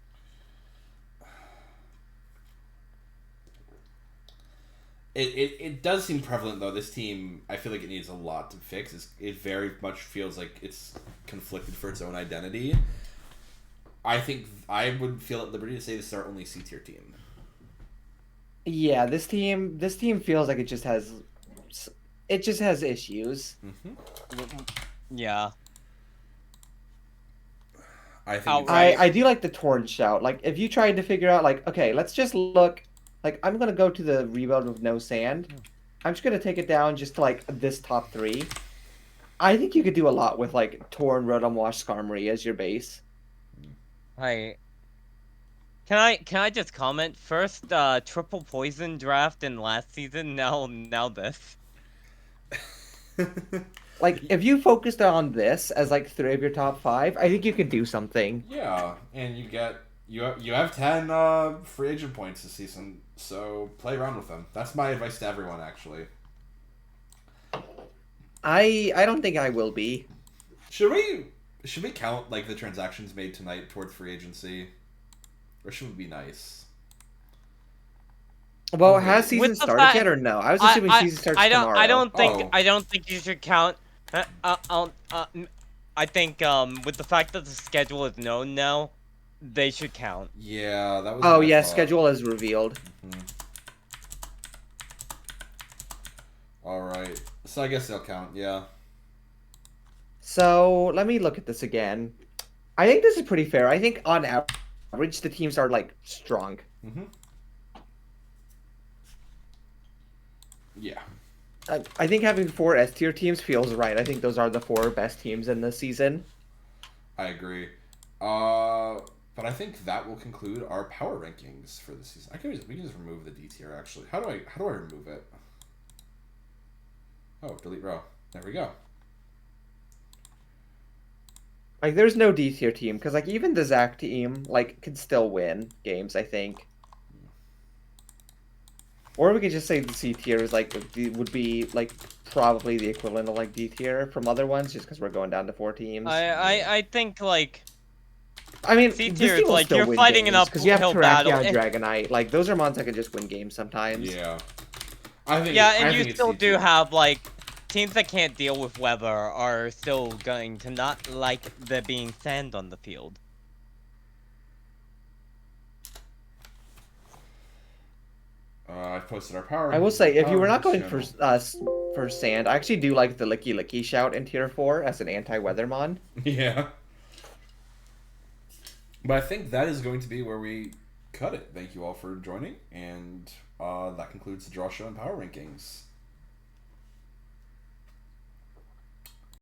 It does seem prevalent, though. This team, I feel like it needs a lot to fix. It very much feels like it's conflicted for its own identity. I think I would feel at liberty to say this is our only C-tier team. Yeah, this team feels like it just has issues. Yeah. I think I do like the Torn shout. Like, if you tried to figure out, like, okay, let's just look. Like, I'm gonna go to the rebuild with no sand. I'm just gonna take it down just to, like, this top 3. I think you could do a lot with, like, Torn, Rotom Wash, Skarmory as your base. Hi. Can I just comment first? Triple poison draft in last season. Now this. Like, if you focused on this as, like, 3 of your top 5, I think you could do something. Yeah, and you have 10 free agent points this season, so play around with them. That's my advice to everyone, actually. I don't think I will be. Should we count, like, the transactions made tonight towards free agency, or should we be nice? Well, has season With the started fact- yet or no? I was assuming season starts tomorrow. I don't think Oh. I don't think you should count. I think with the fact that the schedule is known now, they should count. Yeah, that was. Oh my yeah, thought. schedule is revealed. All right, so I guess they'll count. Yeah. So let me look at this again. I think this is pretty fair. I think on average the teams are like strong. Yeah. I think having 4 S tier teams feels right. I think those are the 4 best teams in this season. I agree. But I think that will conclude our power rankings for this season. We can just remove the D tier actually. How do I remove it? Oh, delete row. There we go. Like, there's no D tier team because like even the Zach team like could still win games. I think. Or we could just say the C tier is like would be like probably the equivalent of like D tier from other ones, just because we're going down to 4 teams. I think like. I mean, C this tier team is will like still you're win fighting games, an because you have uphill Terrakia battle. and Dragonite. Like those are mons that can just win games sometimes. Yeah. And you still do have like teams that can't deal with weather are still going to not like there being sand on the field. I posted our power. I will say, if you were not power going channel. for sand, I actually do like the Licky Licky shout in tier 4 as an anti-weather mon. Yeah. But I think that is going to be where we cut it. Thank you all for joining, and that concludes the Draw Show and Power Rankings.